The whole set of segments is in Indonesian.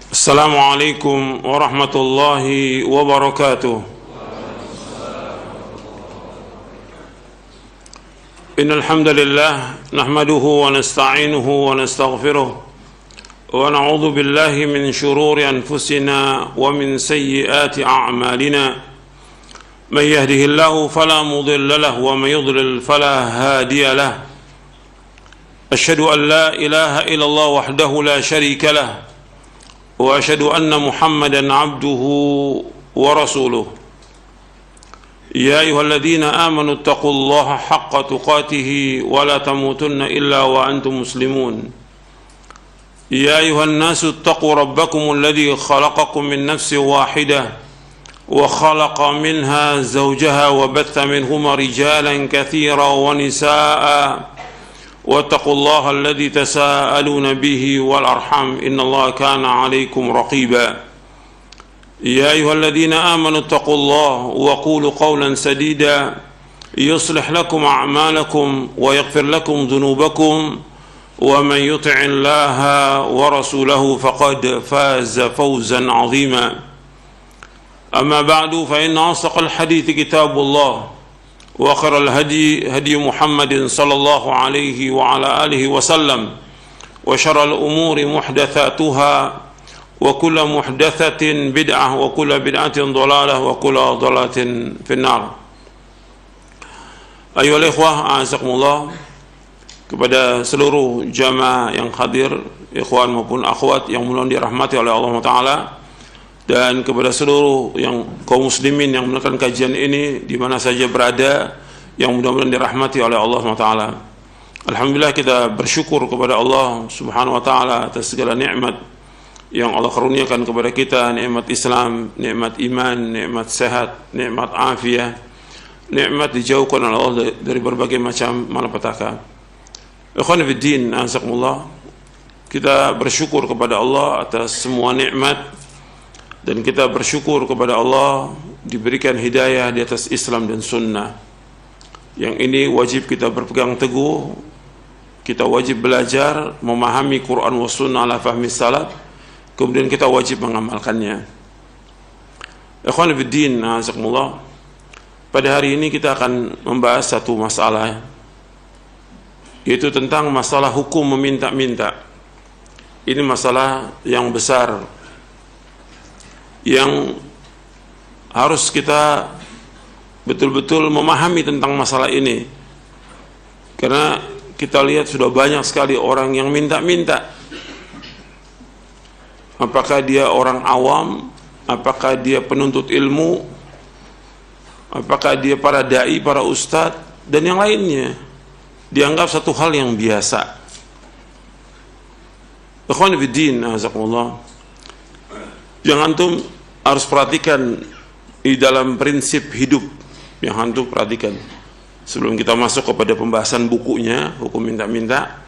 السلام عليكم ورحمة الله وبركاته. إن الحمد لله نحمده ونستعينه ونستغفره ونعوذ بالله من شرور أنفسنا ومن سيئات أعمالنا. من يهده الله فلا مضل له ومن يضلل فلا هادي له. أشهد أن لا إله إلا الله وحده لا شريك له وأشهد أن محمدا عبده ورسوله. يا أيها الذين آمنوا اتقوا الله حق تقاته ولا تموتن إلا وأنتم مسلمون. يا أيها الناس اتقوا ربكم الذي خلقكم من نفس واحدة وخلق منها زوجها وبث منهما رجالا كثيرا ونساء واتقوا الله الذي تساءلون به والأرحام إن الله كان عليكم رقيبا. يا أيها الذين آمنوا اتقوا الله وقولوا قولا سديدا يصلح لكم أعمالكم ويغفر لكم ذنوبكم ومن يطع الله ورسوله فقد فاز فوزا عظيما. أما بعد فإن أصدق الحديث كتاب الله وخير الهدي هدي محمد صلى الله عليه وعلى آله وسلم وشر الأمور محدثاتها وكل محدثة بدعة وكل بدعة ضلالة وكل ضلالة في النار. أيها الإخوة أعزكم الله, kepada seluruh jamaah yang hadir, ikhwan maupun akhwat yang mudah dirahmati oleh Allah Ta'ala, dan kepada seluruh yang kaum muslimin yang menonton kajian ini di mana saja berada, yang mudah-mudahan dirahmati oleh Allah SWT. Alhamdulillah, kita bersyukur kepada Allah Subhanahu wa taala atas segala nikmat yang Allah karuniakan kepada kita, nikmat Islam, nikmat iman, nikmat sehat, nikmat afiah, nikmat dijauhkan oleh Allah dari berbagai macam malapetaka. Ikhwan fiddin, azakumullah, kita bersyukur kepada Allah atas semua nikmat, dan kita bersyukur kepada Allah diberikan hidayah di atas Islam dan Sunnah. Yang ini wajib kita berpegang teguh. Kita wajib belajar memahami Quran wa Sunnah ala fahmi salaf, kemudian kita wajib mengamalkannya. Ikhwan fiddin, azakumullah, pada hari ini kita akan membahas satu masalah, yaitu tentang masalah hukum meminta-minta. Ini masalah yang besar yang harus kita betul-betul memahami tentang masalah ini, karena kita lihat sudah banyak sekali orang yang minta-minta. Apakah dia orang awam, apakah dia penuntut ilmu, apakah dia para dai, para ustadz, dan yang lainnya, dianggap satu hal yang biasa. Ikhwan fiddin, azakumullah, yang antum harus perhatikan di dalam prinsip hidup yang antum perhatikan sebelum kita masuk kepada pembahasan bukunya, hukum minta-minta.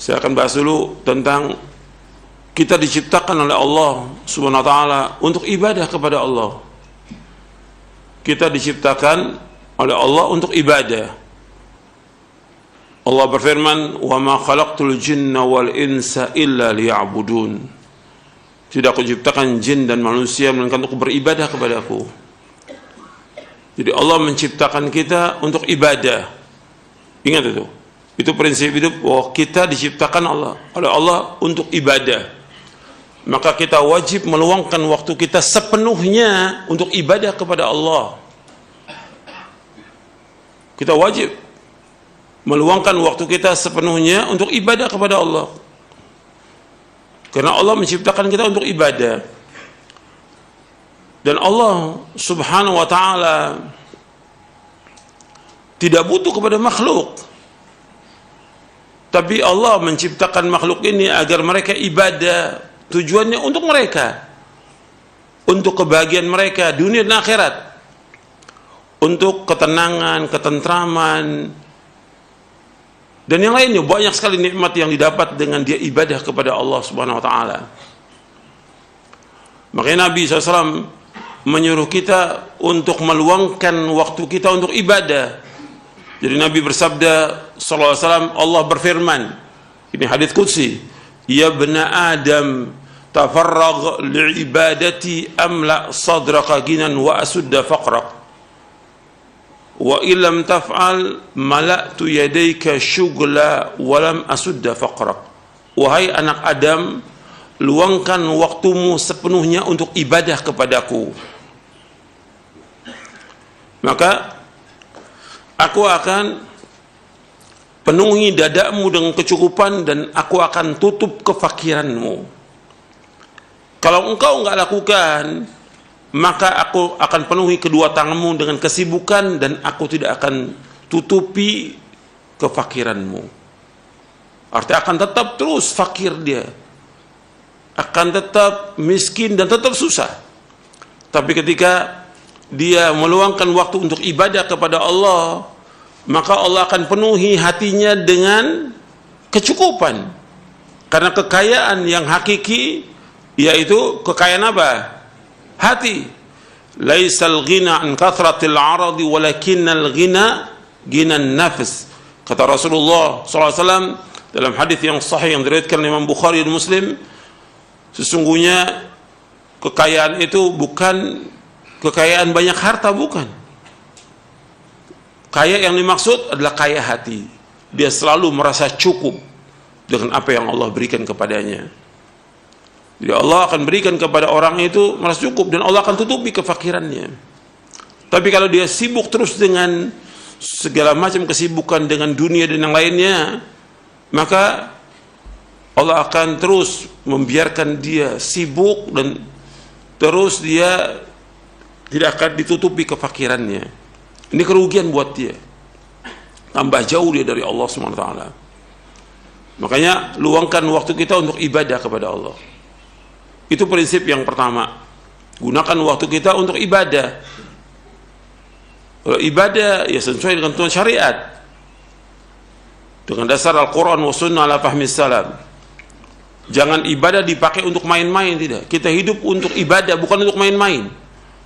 Saya akan bahas dulu tentang kita diciptakan oleh Allah Subhanahu wa taala untuk ibadah kepada Allah. Kita diciptakan oleh Allah untuk ibadah. Allah berfirman, "Wa ma khalaqtul jinna wal insa illa liya'budun." Tidak aku ciptakan jin dan manusia melainkan untuk beribadah kepadaku. Jadi Allah menciptakan kita untuk ibadah. Ingat itu. Itu prinsip hidup, bahwa kita diciptakan oleh Allah untuk ibadah. Maka kita wajib meluangkan waktu kita sepenuhnya untuk ibadah kepada Allah. Kita wajib meluangkan waktu kita sepenuhnya untuk ibadah kepada Allah. Karena Allah menciptakan kita untuk ibadah. Dan Allah Subhanahu wa taala tidak butuh kepada makhluk. Tapi Allah menciptakan makhluk ini agar mereka ibadah. Tujuannya untuk mereka, untuk kebahagiaan mereka dunia dan akhirat, untuk ketenangan, ketentraman, dan yang lainnya. Banyak sekali nikmat yang didapat dengan dia ibadah kepada Allah Subhanahu wa taala. Makanya Nabi SAW menyuruh kita untuk meluangkan waktu kita untuk ibadah. Jadi Nabi bersabda sallallahu alaihi wasallam, Allah berfirman, ini hadits qudsi, ya bna Adam, tafarragh li'ibadati amla sadraka ginan wa asudda faqrak wa illam taf'al mala'tu yadayka syughla wa lam asudda faqrak. Wahai anak Adam, luangkan waktumu sepenuhnya untuk ibadah kepadaku, maka aku akan penuhi dadamu dengan kecukupan dan aku akan tutup kefakiranmu. Kalau engkau enggak lakukan, maka aku akan penuhi kedua tanganmu dengan kesibukan dan aku tidak akan tutupi kefakiranmu. Artinya akan tetap terus fakir dia, akan tetap miskin dan tetap susah. Tapi ketika dia meluangkan waktu untuk ibadah kepada Allah, maka Allah akan penuhi hatinya dengan kecukupan. Karena kekayaan yang hakiki yaitu kekayaan apa? Hati. Laisal ghina an kathratil aradi walakinnal ghina ghinan nafs. Kata Rasulullah SAW dalam hadis yang sahih yang diriwayatkan oleh Imam Bukhari dan Muslim, sesungguhnya kekayaan itu bukan kekayaan banyak harta, bukan. Kaya yang dimaksud adalah kaya hati. Dia selalu merasa cukup dengan apa yang Allah berikan kepadanya. Jadi Allah akan berikan kepada orang itu merasa cukup dan Allah akan tutupi kefakirannya. Tapi kalau dia sibuk terus dengan segala macam kesibukan dengan dunia dan yang lainnya, maka Allah akan terus membiarkan dia sibuk dan terus dia tidak akan ditutupi kefakirannya. Ini kerugian buat dia. Tambah jauh dia dari Allah SWT. Makanya luangkan waktu kita untuk ibadah kepada Allah. Itu prinsip yang pertama. Gunakan waktu kita untuk ibadah. Kalau ibadah ya sesuai dengan tuntunan syariat, dengan dasar Al-Quran wa sunnah ala fahmi salam. Jangan ibadah dipakai untuk main-main, tidak. Kita hidup untuk ibadah, bukan untuk main-main,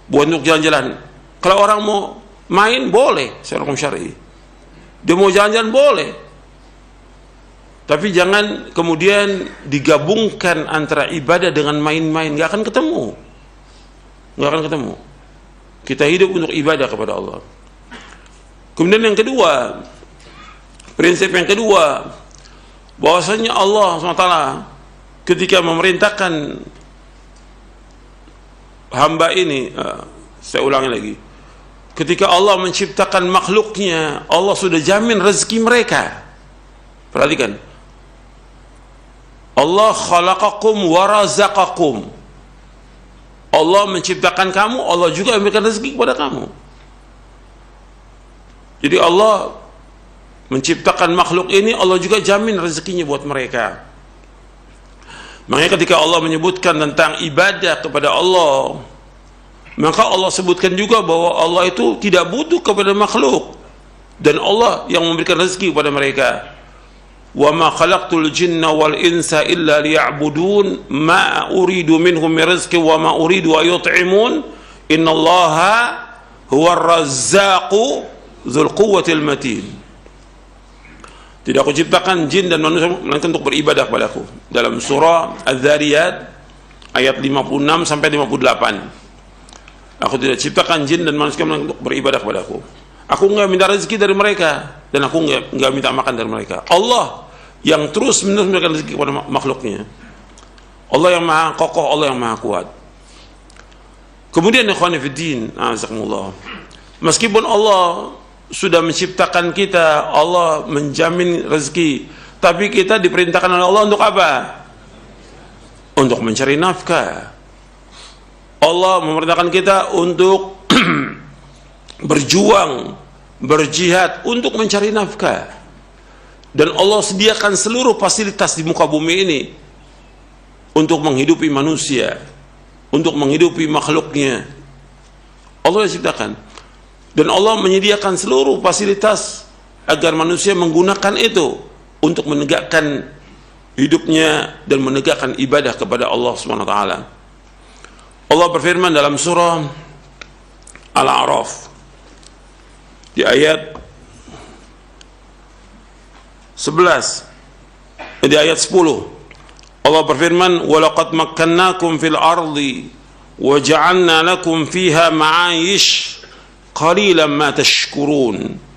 bukan untuk jalan-jalan. Kalau orang mau main boleh secara hukum syar'i, dia mau jalan-jalan boleh, tapi jangan kemudian digabungkan antara ibadah dengan main-main. Nggak akan ketemu, nggak akan ketemu. Kita hidup untuk ibadah kepada Allah. Kemudian yang kedua, prinsip yang kedua, bahwasanya Allah SWT ketika memerintahkan hamba ini, saya ulangi lagi, ketika Allah menciptakan makhluknya, Allah sudah jamin rezeki mereka. Perhatikan, Allah khalaqakum wa razaqakum. Allah menciptakan kamu, Allah juga memberikan rezeki kepada kamu. Jadi Allah menciptakan makhluk ini, Allah juga jamin rezekinya buat mereka. Makanya ketika Allah menyebutkan tentang ibadah kepada Allah, maka Allah sebutkan juga bahwa Allah itu tidak butuh kepada makhluk, dan Allah yang memberikan rezeki kepada mereka. Wa ma khalaqtul jinna wal insa illa liya'budun ma uridu minhum min rizqin wa ma uridu an yut'imun innallaha huwar razzaqu dzul quwwatil matin. Tidak aku ciptakan jin dan manusia melainkan untuk beribadah kepadaku. Dalam surah Az-Zariyat ayat 56 sampai 58. Aku tidak ciptakan jin dan manusia melainkan untuk beribadah kepadaku. Aku enggak minta rezeki dari mereka dan aku enggak minta makan dari mereka. Allah yang terus menerus memberikan rezeki kepada makhluknya. Allah yang maha kokoh, Allah yang maha kuat. Kemudian ikhwan fillah, azakumullah, meskipun Allah sudah menciptakan kita, Allah menjamin rezeki, tapi kita diperintahkan oleh Allah untuk apa? Untuk mencari nafkah. Allah memerintahkan kita untuk berjuang, berjihad untuk mencari nafkah. Dan Allah sediakan seluruh fasilitas di muka bumi ini untuk menghidupi manusia, untuk menghidupi makhluknya. Allah yang ciptakan. Dan Allah menyediakan seluruh fasilitas agar manusia menggunakan itu untuk menegakkan hidupnya dan menegakkan ibadah kepada Allah SWT. Allah berfirman dalam surah Al-A'raf di ayat 11, di ayat 10, Allah berfirman, "Walaqad makkannakum fil ardi wa ja'alna lakum fiha ma'ayish qalilan ma tashkurun."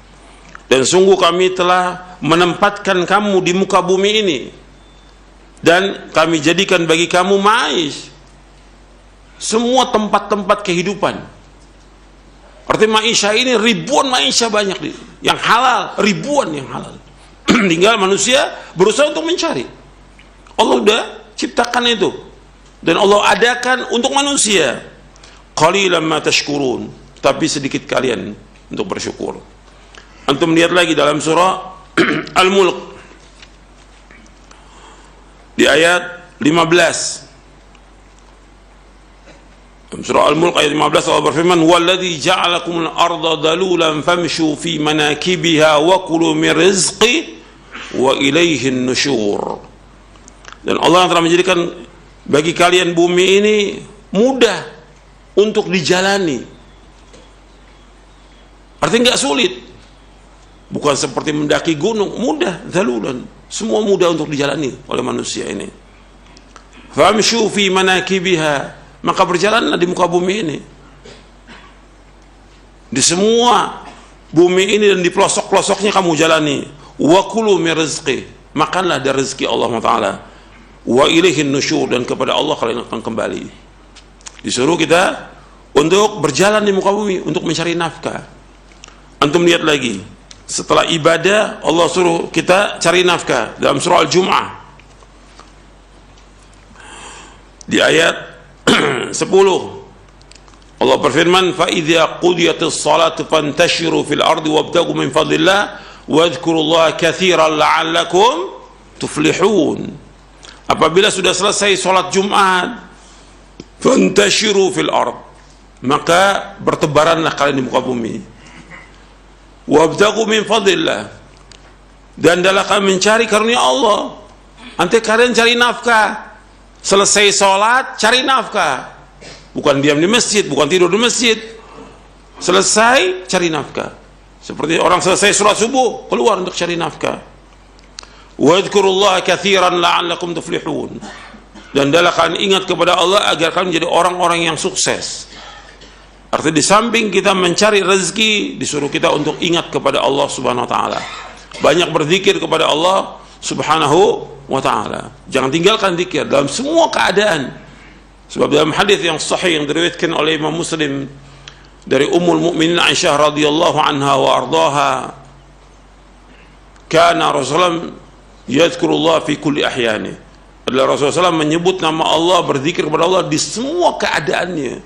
Dan sungguh kami telah menempatkan kamu di muka bumi ini dan kami jadikan bagi kamu ma'ayish, semua tempat-tempat kehidupan. Artinya maisha ini ribuan maisha banyak yang halal, ribuan yang halal. Tinggal manusia berusaha untuk mencari. Allah udah ciptakan itu dan Allah adakan untuk manusia. Qalilan ma tashkurun, tapi sedikit kalian untuk bersyukur. Antum lihat lagi dalam surah Al-Mulk di ayat 15. Dalam surah Al-Mulk ayat 15 Allah berfirman, "Walladzi ja'alakumul arda dalulan famshu fi manakibiha wa kulu min rizqi wa ilaihin nusyur." Dan Allah yang telah menjadikan bagi kalian bumi ini mudah untuk dijalani. Artinya enggak sulit. Bukan seperti mendaki gunung, mudah, dalulan. Semua mudah untuk dijalani oleh manusia ini. Famshu fi manakibiha, maka berjalanlah di muka bumi ini, di semua bumi ini dan di pelosok-pelosoknya kamu jalani. Wa kulu min rizqi, makanlah dari rezeki Allah Taala. Wa ilaihin nusyur, dan kepada Allah kalian akan kembali. Disuruh kita untuk berjalan di muka bumi untuk mencari nafkah. Antum lihat lagi, setelah ibadah Allah suruh kita cari nafkah dalam surah Al-Jum'ah di ayat 10. Allah berfirman, "Fa idza qudiyatis salatu fantashiru fil ardi wabtaghu min fadlillah wadhkurullaha katsiran la'allakum tuflihun." Apabila sudah selesai salat Jumat, fantashiru fil ard, maka bertebaranlah kalian di muka bumi. Wabtaghu min fadlillah, dan adalah kalian mencari karunia Allah. Nanti kalian cari nafkah. Selesai sholat, cari nafkah. Bukan diam di masjid, bukan tidur di masjid. Selesai, cari nafkah. Seperti orang selesai sholat subuh, keluar untuk cari nafkah. Wadhkurullaha katsiran la'allakum tuflihun. Dan adalah kalian ingat kepada Allah agar kalian menjadi orang-orang yang sukses. Artinya di samping kita mencari rezeki, disuruh kita untuk ingat kepada Allah Subhanahu wa taala. Banyak berzikir kepada Allah Subhanahu wa ta'ala. Jangan tinggalkan zikir dalam semua keadaan. Sebab dalam hadis yang sahih yang diriwayatkan oleh Imam Muslim dari Ummul Mukminin Aisyah radhiyallahu anha wa ardhaha, kana Rasulullah yadhkurullah fi kulli ahyani. Adalah Rasulullah SAW menyebut nama Allah, berzikir kepada Allah di semua keadaannya.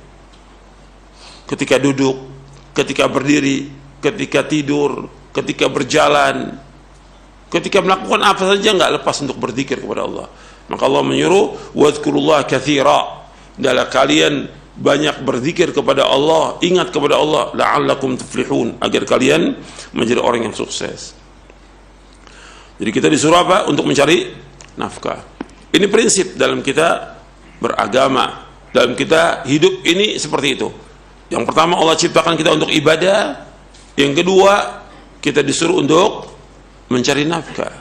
Ketika duduk, ketika berdiri, ketika tidur, ketika berjalan, ketika melakukan apa saja enggak lepas untuk berzikir kepada Allah. Maka Allah menyuruh wadhkurullaha katsira, adalah kalian banyak berzikir kepada Allah, ingat kepada Allah, la'allakum tuflihun, agar kalian menjadi orang yang sukses. Jadi kita disuruh apa? Untuk mencari nafkah. Ini prinsip dalam kita beragama, dalam kita hidup ini seperti itu. Yang pertama, Allah ciptakan kita untuk ibadah. Yang kedua, kita disuruh untuk mencari nafkah.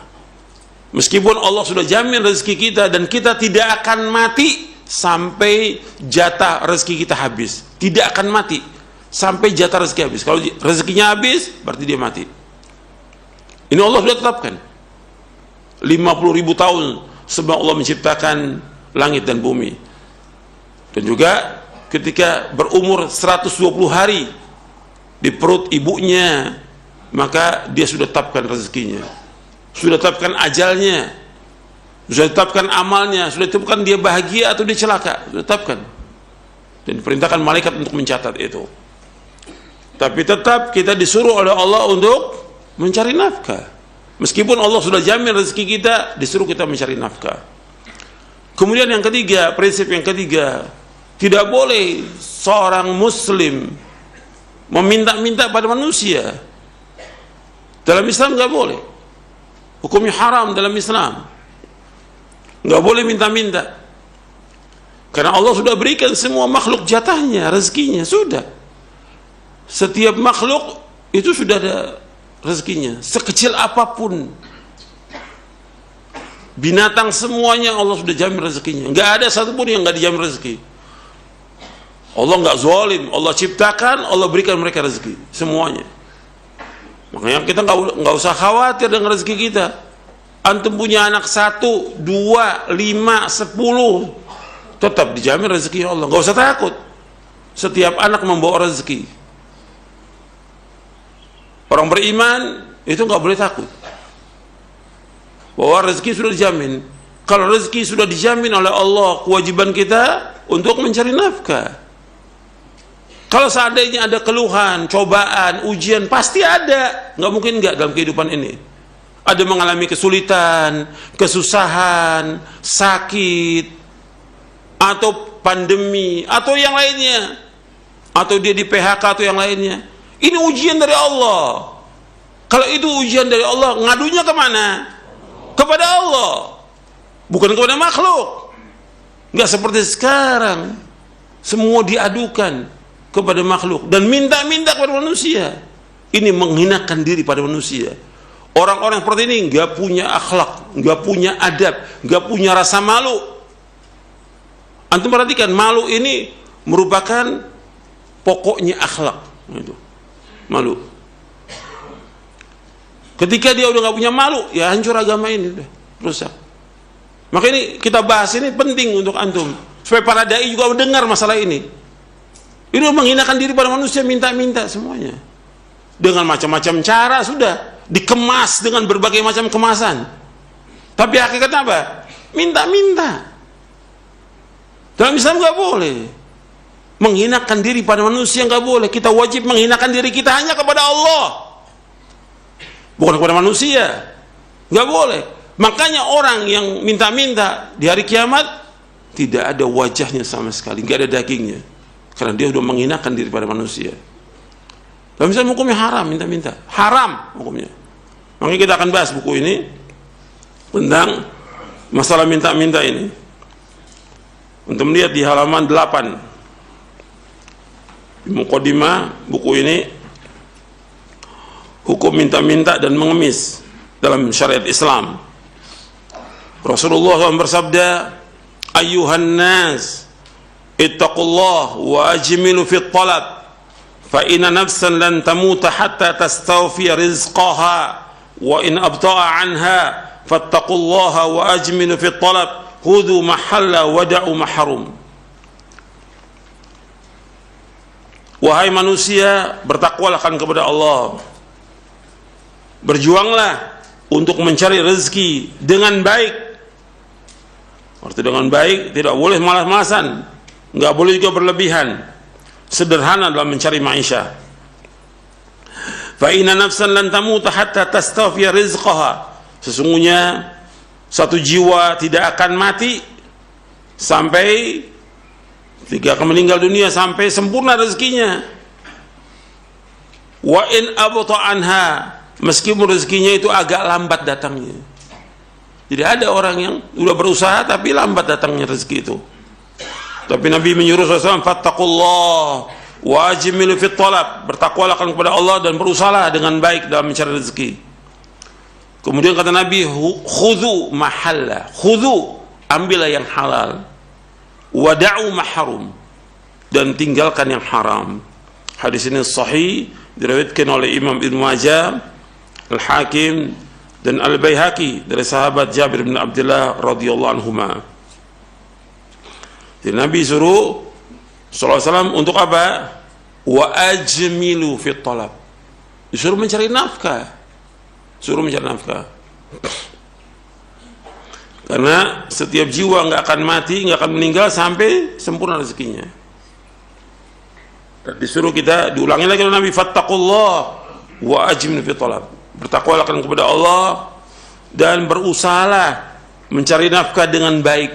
Meskipun Allah sudah jamin rezeki kita dan kita tidak akan mati sampai jatah rezeki kita habis. Tidak akan mati sampai jatah rezeki habis. Kalau rezekinya habis, berarti dia mati. Ini Allah sudah tetapkan. 50.000 tahun sebelum Allah menciptakan langit dan bumi. Dan juga ketika berumur 120 hari di perut ibunya, maka dia sudah tetapkan rezekinya, sudah tetapkan ajalnya, sudah tetapkan amalnya, sudah tetapkan dia bahagia atau dia celaka, sudah tetapkan. Dan diperintahkan malaikat untuk mencatat itu. Tapi tetap kita disuruh oleh Allah untuk mencari nafkah. Meskipun Allah sudah jamin rezeki kita, disuruh kita mencari nafkah. Kemudian yang ketiga, prinsip yang ketiga, tidak boleh seorang muslim meminta-minta pada manusia. Dalam Islam nggak boleh. Hukumnya haram dalam Islam. Nggak boleh minta-minta. Karena Allah sudah berikan semua makhluk jatahnya, rezekinya, sudah. Setiap makhluk itu sudah ada rezekinya, sekecil apapun. binatang semuanya Allah sudah jamin rezekinya. Nggak ada satupun yang nggak dijamin rezeki. Allah nggak zalim, Allah ciptakan, Allah berikan mereka rezeki semuanya. Makanya kita nggak usah khawatir dengan rezeki kita. Antum punya anak 1, 2, 5, 10, tetap dijamin rezeki Allah. Nggak usah takut. Setiap anak membawa rezeki. Orang beriman itu nggak boleh takut bahwa rezeki sudah dijamin. Kalau rezeki sudah dijamin oleh Allah, kewajiban kita untuk mencari nafkah. Kalau seandainya ada keluhan, cobaan, ujian, pasti ada. Nggak mungkin nggak dalam kehidupan ini. Ada mengalami kesulitan, kesusahan, sakit, atau pandemi, atau yang lainnya, atau dia di PHK atau yang lainnya. Ini ujian dari Allah. Kalau itu ujian dari Allah, ngadunya kemana? Kepada Allah, bukan kepada makhluk. Nggak seperti sekarang, semua diadukan kepada makhluk dan minta-minta kepada manusia. Ini menghinakan diri pada manusia. Orang-orang seperti ini nggak punya akhlak, nggak punya adab, nggak punya rasa malu. Antum perhatikan, malu ini merupakan pokoknya akhlak. Itu malu. Ketika dia udah nggak punya malu, ya hancur agama ini, udah rusak. Maka ini kita bahas, ini penting untuk antum supaya para dai juga mendengar masalah ini. Ini menghinakan diri pada manusia, minta-minta semuanya dengan macam-macam cara, sudah dikemas dengan berbagai macam kemasan. Tapi hakikatnya apa? Minta-minta. Dalam Islam nggak boleh menghinakan diri pada manusia, nggak boleh. Kita wajib menghinakan diri kita hanya kepada Allah, bukan kepada manusia. Nggak boleh. Makanya orang yang minta-minta di hari kiamat tidak ada wajahnya sama sekali, nggak ada dagingnya, karena dia sudah menghinakan diri pada manusia. Dalam Islam hukumnya haram minta-minta, haram hukumnya. Makanya kita akan bahas buku ini tentang masalah minta-minta ini. Untuk melihat di halaman 8 di Muqaddimah buku ini, hukum minta-minta dan mengemis dalam syariat Islam. Rasulullah SAW bersabda, "Ayyuhan nas, ittaqullah wa ajmilu fit talab, fa inna nafsan lan tamuta hatta tastawfiya rizqaha, wa in abta'a anha fattaqullaha wa ajmilu fit talab, khudhu mahalla wada'u mahrum." Wahai manusia, bertakwalah kepada Allah. Berjuanglah untuk mencari rezeki dengan baik. Arti dengan baik, tidak boleh malas-malasan, nggak boleh juga berlebihan. Sederhana dalam mencari maisha. Fa inna nafsan lan tamuta hatta tastawfiya rizqaha. Sesungguhnya satu jiwa tidak akan mati sampai ketika akan meninggal dunia, sampai sempurna rezekinya. Wa in abta anha, meskipun rezekinya itu agak lambat datangnya. Jadi ada orang yang sudah berusaha tapi lambat datangnya rezeki itu. Tapi Nabi menyuruh SAW, fattaqullah wa ajmilu fit talab, bertakwalah kepada Allah dan berusahalah dengan baik dalam mencari rezeki. Kemudian kata Nabi, khudhu mahalla, khudhu, ambillah yang halal, wada'u mahrum, dan tinggalkan yang haram. Hadis ini sahih, diriwayatkan oleh Imam Ibnu Majah, Al-Hakim dan Al-Baihaqi dari sahabat Jabir bin Abdullah radhiyallahu anhuma. Jadi Nabi suruh sallallahu alaihi wasallam untuk apa? Wa ajmilu fit talab. Disuruh mencari nafkah. Suruh mencari nafkah. Karena setiap jiwa nggak akan mati, nggak akan meninggal sampai sempurna rezekinya. Dan disuruh kita, diulangi lagi oleh Nabi, fattaqullah wa ajmilu fit talab. Bertakwalah kepada Allah dan berusahalah mencari nafkah dengan baik,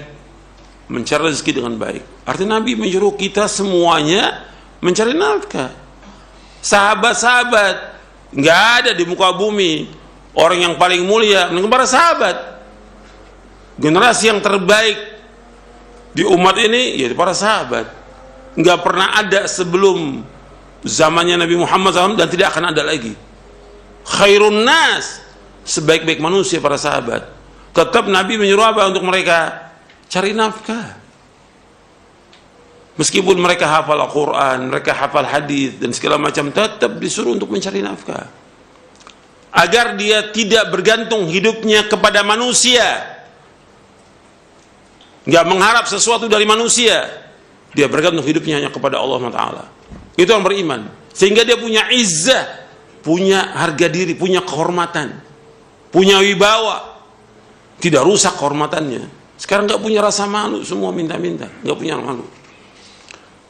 mencari rezeki dengan baik. Artinya Nabi menyuruh kita semuanya mencari nafkah. Sahabat-sahabat, nggak ada di muka bumi orang yang paling mulia melainkan para sahabat. Generasi yang terbaik di umat ini yaitu para sahabat. Nggak pernah ada sebelum zamannya Nabi Muhammad SAW dan tidak akan ada lagi. Khairun nas, sebaik-baik manusia para sahabat. Tetap Nabi menyuruh apa untuk mereka? Cari nafkah. Meskipun mereka hafal Al-Quran, mereka hafal hadis dan segala macam, tetap disuruh untuk mencari nafkah. Agar dia tidak bergantung hidupnya kepada manusia, nggak mengharap sesuatu dari manusia. Dia bergantung hidupnya hanya kepada Allah Taala. Itu orang beriman. Sehingga dia punya izzah, punya harga diri, punya kehormatan, punya wibawa. Tidak rusak kehormatannya. Sekarang nggak punya rasa malu, semua minta-minta, nggak punya malu.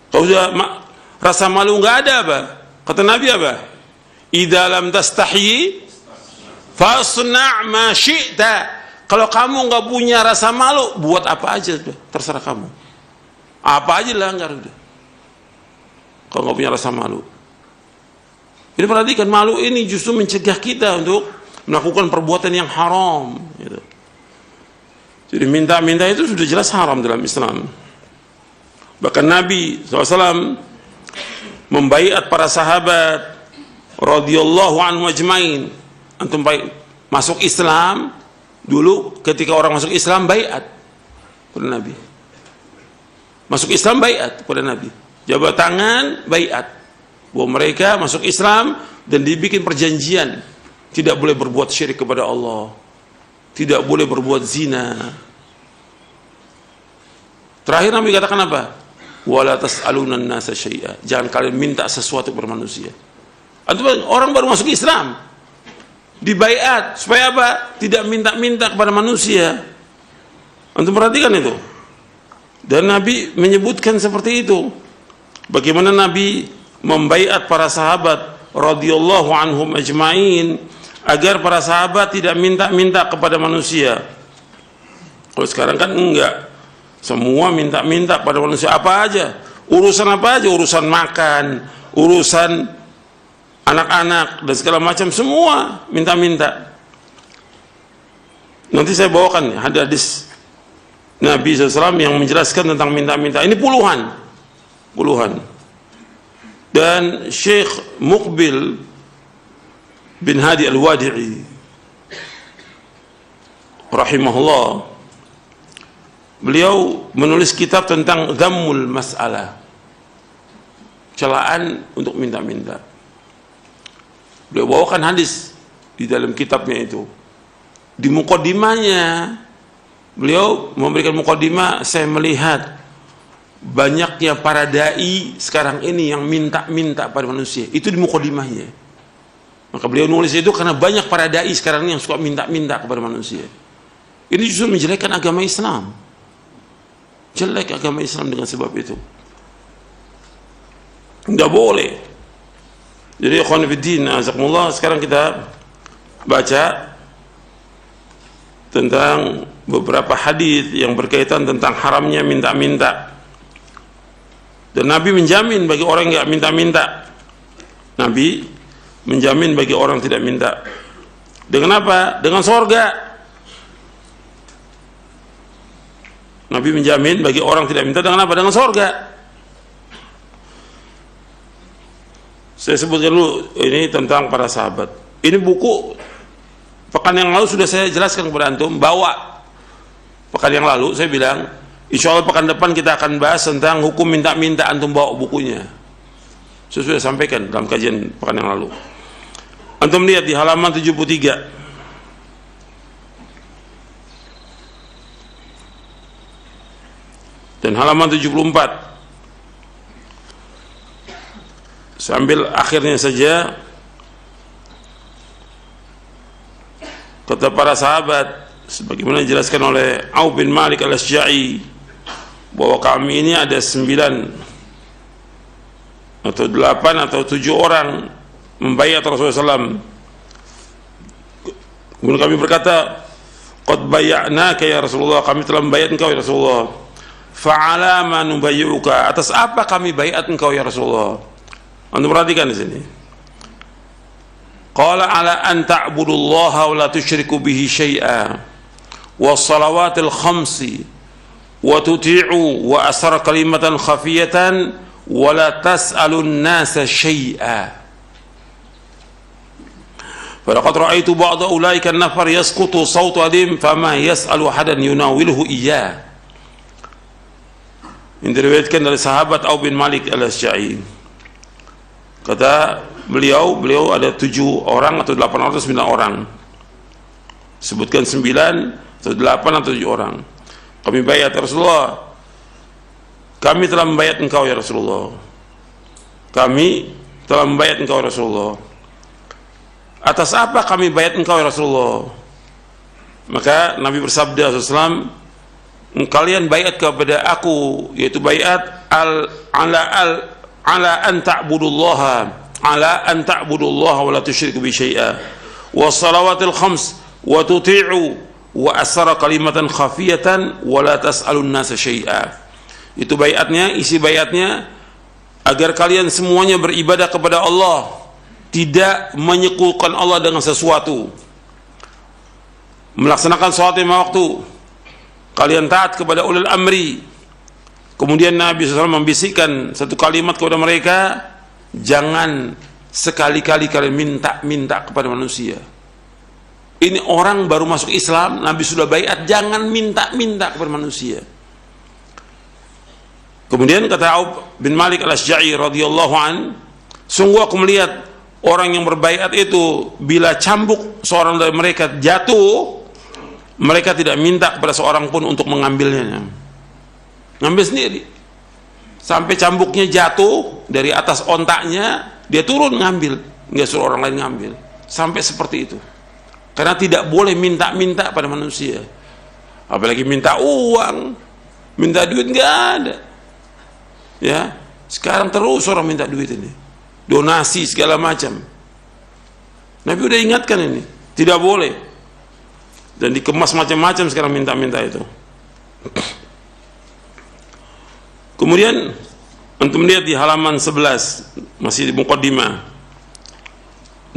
Kalau sudah rasa malu nggak ada apa? Kata Nabi apa? Idza lam tastahyi fasna' ma syi'ta. Kalau kamu nggak punya rasa malu, buat apa aja, terserah kamu. Apa aja langgar udah. Kalau nggak punya rasa malu. Ini perhatikan, malu ini justru mencegah kita untuk melakukan perbuatan yang haram. Gitu. Jadi minta-minta itu sudah jelas haram dalam Islam. Bahkan Nabi SAW membaiat para sahabat radhiyallahu anhum ajmain. Antum baik masuk Islam dulu, ketika orang masuk Islam baiat pada Nabi. Masuk Islam baiat pada Nabi. Jabat tangan baiat bahwa mereka masuk Islam dan dibikin perjanjian tidak boleh berbuat syirik kepada Allah, tidak boleh berbuat zina. Terakhir Nabi katakan apa? Wala tas'aluna an-nasa syai'a. Jangan kalian minta sesuatu kepada manusia. Antum orang baru masuk Islam dibaiat supaya apa? Tidak minta-minta kepada manusia. Antum perhatikan itu. Dan Nabi menyebutkan seperti itu. Bagaimana Nabi membaiat para sahabat radhiyallahu anhum ajmain agar para sahabat tidak minta-minta kepada manusia. Kalau sekarang kan enggak. Semua minta-minta pada manusia apa aja. Urusan apa aja, urusan makan, urusan anak-anak dan segala macam, semua minta-minta. Nanti saya bawakan hadis Nabi SAW yang menjelaskan tentang minta-minta. Ini puluhan. Dan Syekh Muqbil bin Hadi Al-Wadi'i rahimahullah, beliau menulis kitab tentang dhammul mas'alah, celaan untuk minta-minta. Beliau bawakan hadis di dalam kitabnya itu. Di muqaddimahnya beliau memberikan muqaddimah, saya melihat banyaknya para dai sekarang ini yang minta-minta pada manusia. Itu di muqaddimahnya. Maka beliau nulis itu karena banyak para dai sekarang ini yang suka minta-minta kepada manusia. Ini justru menjelekkan agama Islam. Jelek agama Islam dengan sebab itu. Enggak boleh. Jadi ikhwan fillah, azakumullah, sekarang kita baca tentang beberapa hadis yang berkaitan tentang haramnya minta-minta. Dan Nabi menjamin bagi orang yang enggak minta-minta. Nabi menjamin bagi orang tidak minta. Dengan apa? Dengan surga. Nabi menjamin bagi orang tidak minta dengan apa? Dengan surga. Saya sebutkan dulu ini tentang para sahabat. Ini buku pekan yang lalu sudah saya jelaskan kepada antum. Bawa pekan yang lalu saya bilang, insya Allah pekan depan kita akan bahas tentang hukum minta-minta. Antum bawa bukunya. Saya sudah sampaikan dalam kajian pekan yang lalu. Antum lihat di halaman 73. Dan halaman 74. Sambil akhirnya saja, kata para sahabat sebagaimana dijelaskan oleh Auf bin Malik Al-Asja'i bahwa kami ini ada 9 atau 8 atau 7 orang membaiat Rasulullah SAW. Kemudian kami berkata, qad bay'naka ya Rasulullah, kami telah membaiat engkau ya Rasulullah. Fa'ala ma nubayyuka, atas apa kami baiat engkau ya Rasulullah? Antum perhatikan di sini. Qala ala an ta'budullaha wa la tusyriku bihi syai'a was salawatil khamsi wa tuti'u wa asra kalimatan khafiyatan wa la tas'alun nasa syai'a. Falaqad ra'aitu ba'da ulaika an-nafar yasqutu sawtu adim fama yas'alu ahadan yunawiluhu iyyah. Ini diriwayatkan dari sahabat Auf bin Malik al-Asja'i. Kata beliau ada 7 orang atau 8 orang atau 9 orang. Sebutkan 9 atau 8 atau 7 orang. Kami bayat ya Rasulullah. Kami telah membayat engkau ya Rasulullah. Kami telah membayat engkau ya Rasulullah. Atas apa kami bayat engkau ya Rasulullah? Maka Nabi bersabda SAW, kalian bayat kepada aku, yaitu bayat ala an ta'budullaha wa la tusyriku bi syai'a wa salawatil khams wa tuti'u wa asara kalimatan khafiyatan wa la tas'alun nasa syai'a. Itu bayatnya, isi bayatnya agar kalian semuanya beribadah kepada Allah, tidak menyekutukan Allah dengan sesuatu, melaksanakan salat lima waktu, kalian taat kepada ulil amri. Kemudian Nabi SAW membisikkan satu kalimat kepada mereka, jangan sekali-kali kalian minta-minta kepada manusia. Ini orang baru masuk Islam, Nabi sudah baiat, jangan minta-minta kepada manusia. Kemudian kata Auf bin Malik al-Asja'i radhiyallahu an, sungguh aku melihat orang yang berbaiat itu bila cambuk seorang dari mereka jatuh, mereka tidak minta kepada seorang pun untuk mengambilnya, ngambil sendiri. Sampai cambuknya jatuh dari atas ontaknya, dia turun ngambil, nggak suruh orang lain ngambil. Sampai seperti itu. Karena tidak boleh minta-minta pada manusia. Apalagi minta uang, minta duit, nggak ada. Ya, sekarang terus orang minta duit ini, donasi segala macam. Nabi udah ingatkan ini, tidak boleh. Dan dikemas macam-macam sekarang minta-minta itu. Kemudian antum lihat di halaman 11, masih di muqaddimah,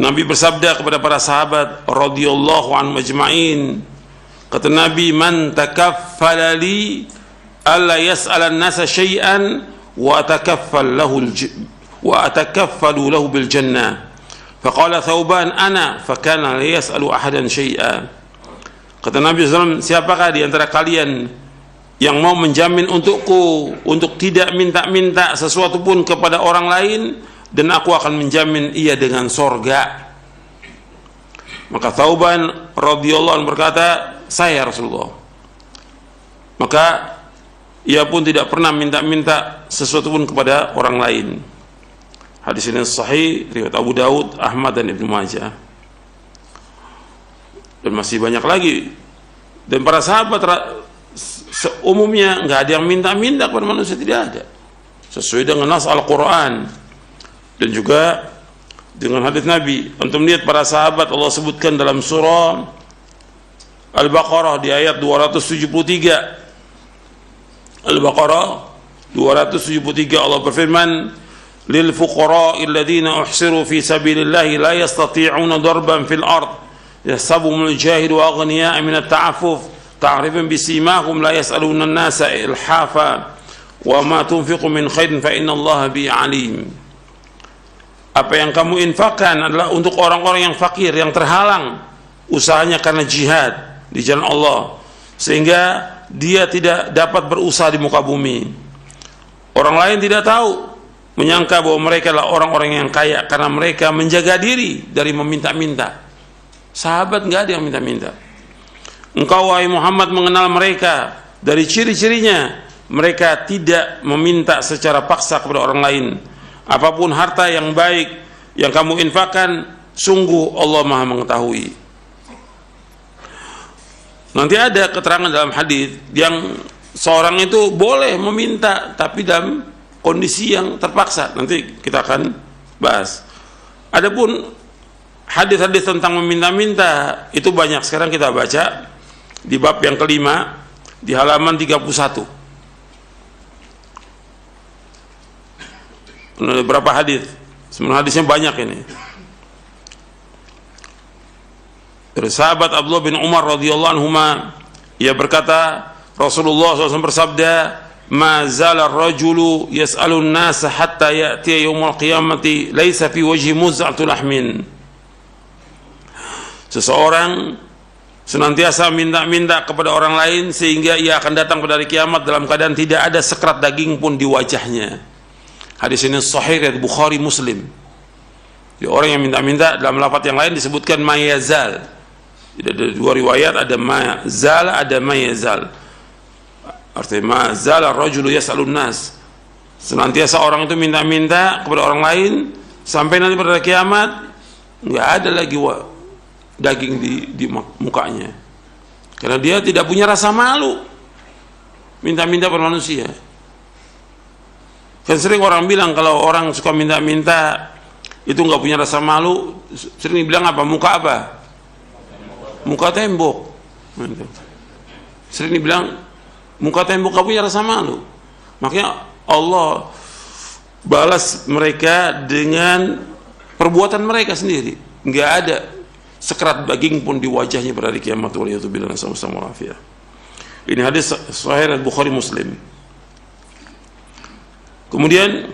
Nabi bersabda kepada para sahabat radhiyallahu anhum ajma'in, kata Nabi, man takaffala li alla yas'alan nasa syai'an wa atakaffalu lahu bil jannah. Faqala Thauban ana fakana la yas'alu ahadan syai'a. Kata Nabi SAW, siapakah di antara kalian yang mau menjamin untukku untuk tidak minta-minta sesuatu pun kepada orang lain, dan aku akan menjamin ia dengan sorga. Maka Thauban radhiyallahu anhu berkata, saya Rasulullah. Maka ia pun tidak pernah minta-minta sesuatu pun kepada orang lain. Hadis ini sahih riwayat Abu Daud, Ahmad dan Ibnu Majah. Dan masih banyak lagi. Dan para sahabat seumumnya nggak ada yang minta-minta kepada manusia, tidak ada. Sesuai dengan nas Al-Quran dan juga dengan hadis Nabi. Antum lihat para sahabat, Allah sebutkan dalam surah Al-Baqarah di ayat 273. Al-Baqarah 273, Allah berfirman, lil fuqara'il ladzina uhsiru fi sabilillahi la yastati'una darban fil ard yahsabuhumul jahilu aghniya'a min at-ta'affuf ta'rifun bisimahum la yas'aluna an-nasa ilhafa wa ma tunfiqu min khairin fa innallaha bihi 'alim. Apa yang kamu infakkan adalah untuk orang-orang yang fakir, yang terhalang usahanya karena jihad di jalan Allah, sehingga dia tidak dapat berusaha di muka bumi. Orang lain tidak tahu, menyangka bahwa mereka adalah orang-orang yang kaya karena mereka menjaga diri dari meminta-minta. Sahabat nggak ada yang minta-minta. Engkau wahai Muhammad mengenal mereka, dari ciri-cirinya mereka tidak meminta secara paksa kepada orang lain. Apapun harta yang baik yang kamu infakkan, sungguh Allah Maha mengetahui. Nanti ada keterangan dalam hadis yang seorang itu boleh meminta tapi dalam kondisi yang terpaksa. Nanti kita akan bahas. Adapun hadis-hadis tentang meminta-minta itu banyak. Sekarang kita baca di bab yang kelima di halaman 31. Ada berapa hadis? Sebenarnya hadisnya banyak ini. Dari sahabat Abdullah bin Umar radhiyallahu anhuma, ia berkata, Rasulullah SAW bersabda, ma zala ar-rajulu yas'alu an-nasa hatta ya'tiya yaumul qiyamati laisa fi wajhi muz'atu lahmin. Seseorang senantiasa minta-minta kepada orang lain sehingga ia akan datang pada hari kiamat dalam keadaan tidak ada sekerat daging pun di wajahnya. Hadis ini sahih riwayat Bukhari Muslim. Ya, orang yang minta-minta dalam lafaz yang lain disebutkan mayazal. Ada dua riwayat, ada mazal, ada mayazal. Artinya mazal ar-rajulu yas'alun nas. Senantiasa orang itu minta-minta kepada orang lain sampai nanti pada hari kiamat enggak ada lagi daging di mukanya. Karena dia tidak punya rasa malu minta-minta pada manusia. Kan sering orang bilang kalau orang suka minta-minta itu nggak punya rasa malu, sering bilang apa? Muka apa? Muka tembok. Sering dibilang muka tembok nggak punya rasa malu. Makanya Allah balas mereka dengan perbuatan mereka sendiri. Nggak ada sekerat daging pun di wajahnya pada hari kiamat. Waliyatubillah sama-sama wafiyah. Ini hadis sahih Bukhari Muslim. Kemudian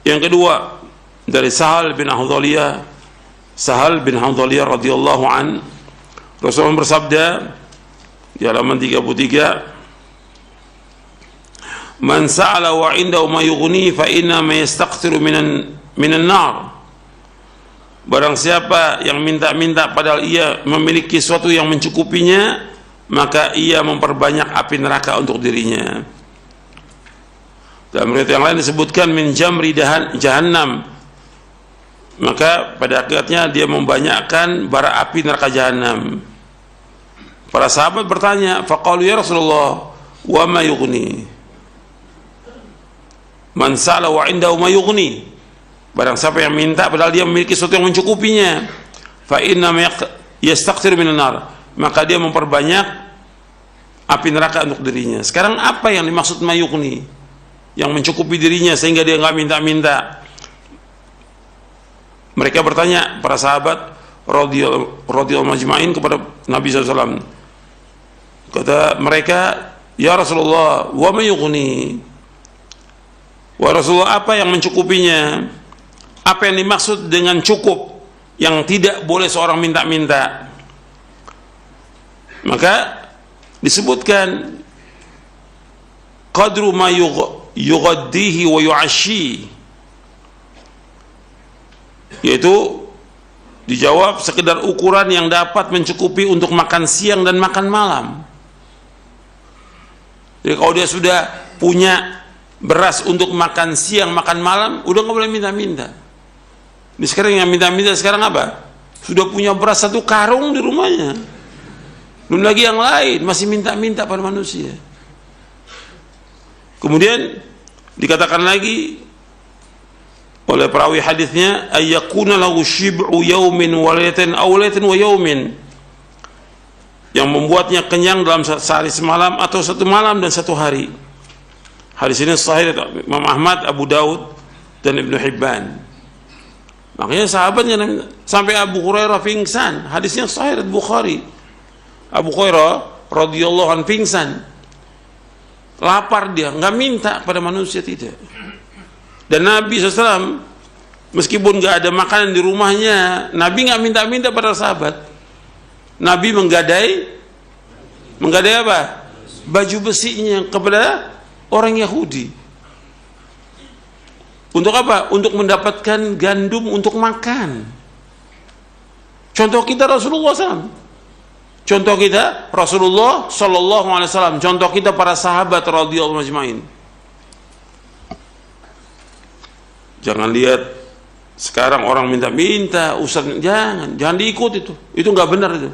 yang kedua dari Sahal bin Hanzaliyah radhiyallahu an, Rasulullah bersabda di halaman 33, "Man sa'ala wa 'indahu ma yughni fa inna ma yastaqtiru minan nar." Barang siapa yang minta-minta padahal ia memiliki sesuatu yang mencukupinya, maka ia memperbanyak api neraka untuk dirinya. Dalam riwayat yang lain disebutkan min jamri jahannam, maka pada akhirnya dia membanyakkan bara api neraka jahanam. Para sahabat bertanya, faqalu ya Rasulullah, wa ma yughni? Man sa'ala wa 'indahu ma yughni. Barang siapa yang minta padahal dia memiliki sesuatu yang mencukupinya, fa inna yastaqtir minan nar, maka dia memperbanyak api neraka untuk dirinya. Sekarang apa yang dimaksud ma yughni? Yang mencukupi dirinya sehingga dia enggak minta-minta. Mereka bertanya, para sahabat radhiyallahu majma'in kepada Nabi SAW. Kata mereka, ya Rasulullah, wa ma yughni? Wa Rasulullah, apa yang mencukupinya? Apa yang dimaksud dengan cukup yang tidak boleh seorang minta-minta? Maka disebutkan qadru ma yughaddihi wa yu'ashi, yaitu dijawab sekedar ukuran yang dapat mencukupi untuk makan siang dan makan malam. Jadi kalau dia sudah punya beras untuk makan siang makan malam, udah nggak boleh minta-minta. Ini sekarang yang minta-minta sekarang apa? Sudah punya beras 1 karung di rumahnya, belum lagi yang lain, masih minta-minta pada manusia. Kemudian dikatakan lagi oleh perawi hadisnya, ayyakuna lahu shib'u yaumin wa lailatin aw lailatin wa yaumin, yang membuatnya kenyang dalam sehari semalam atau 1 malam dan 1 hari. Hadis ini sahih Imam Ahmad, Abu Daud dan Ibnu Hibban. Makanya sahabatnya sampai Abu Hurairah pingsan. Hadisnya sahih Bukhari. Abu Hurairah radhiyallahu anhu pingsan. Lapar dia, nggak minta kepada manusia, tidak. Dan Nabi SAW meskipun nggak ada makanan di rumahnya, Nabi nggak minta-minta pada sahabat. Nabi menggadai apa? Baju besinya kepada orang Yahudi. Untuk apa? Untuk mendapatkan gandum untuk makan. Contoh kita Rasulullah SAW. Contoh kita Rasulullah Sallallahu Alaihi Wasallam. Contoh kita para sahabat radhiyallahu majma'in. Jangan lihat sekarang orang minta-minta, ustaz, jangan diikut itu nggak benar itu.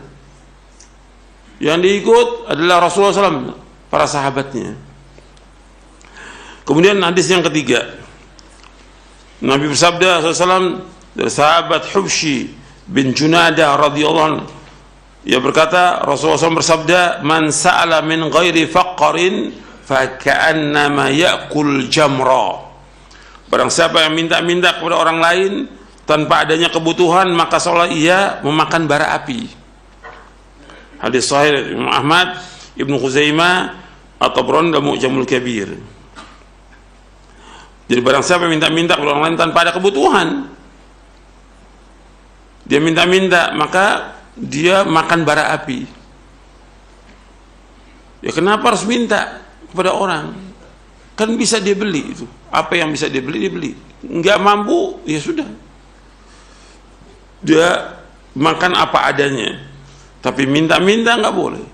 Yang diikut adalah Rasulullah SAW, para sahabatnya. Kemudian hadis yang ketiga, Nabi bersabda SAW dari sahabat Hubshi bin Junadah radhiyallahu anhu, ia berkata, Rasulullah SAW bersabda, man sa'ala min ghairi faqrin fa ka'annama ya'kul jamra. Barang siapa yang minta-minta kepada orang lain tanpa adanya kebutuhan, maka seolah ia memakan bara api. Hadis sahih Imam Ahmad, Ibnu Khuzaimah, At-Tabrani dan Mu'jamul Kabir. Jadi barang siapa yang minta-minta kepada orang lain tanpa ada kebutuhan, dia minta-minta, maka dia makan bara api. Ya kenapa harus minta kepada orang? Kan bisa dia beli itu. Apa yang bisa dia beli, dia beli. Nggak mampu, ya sudah. Dia makan apa adanya. Tapi minta-minta nggak boleh.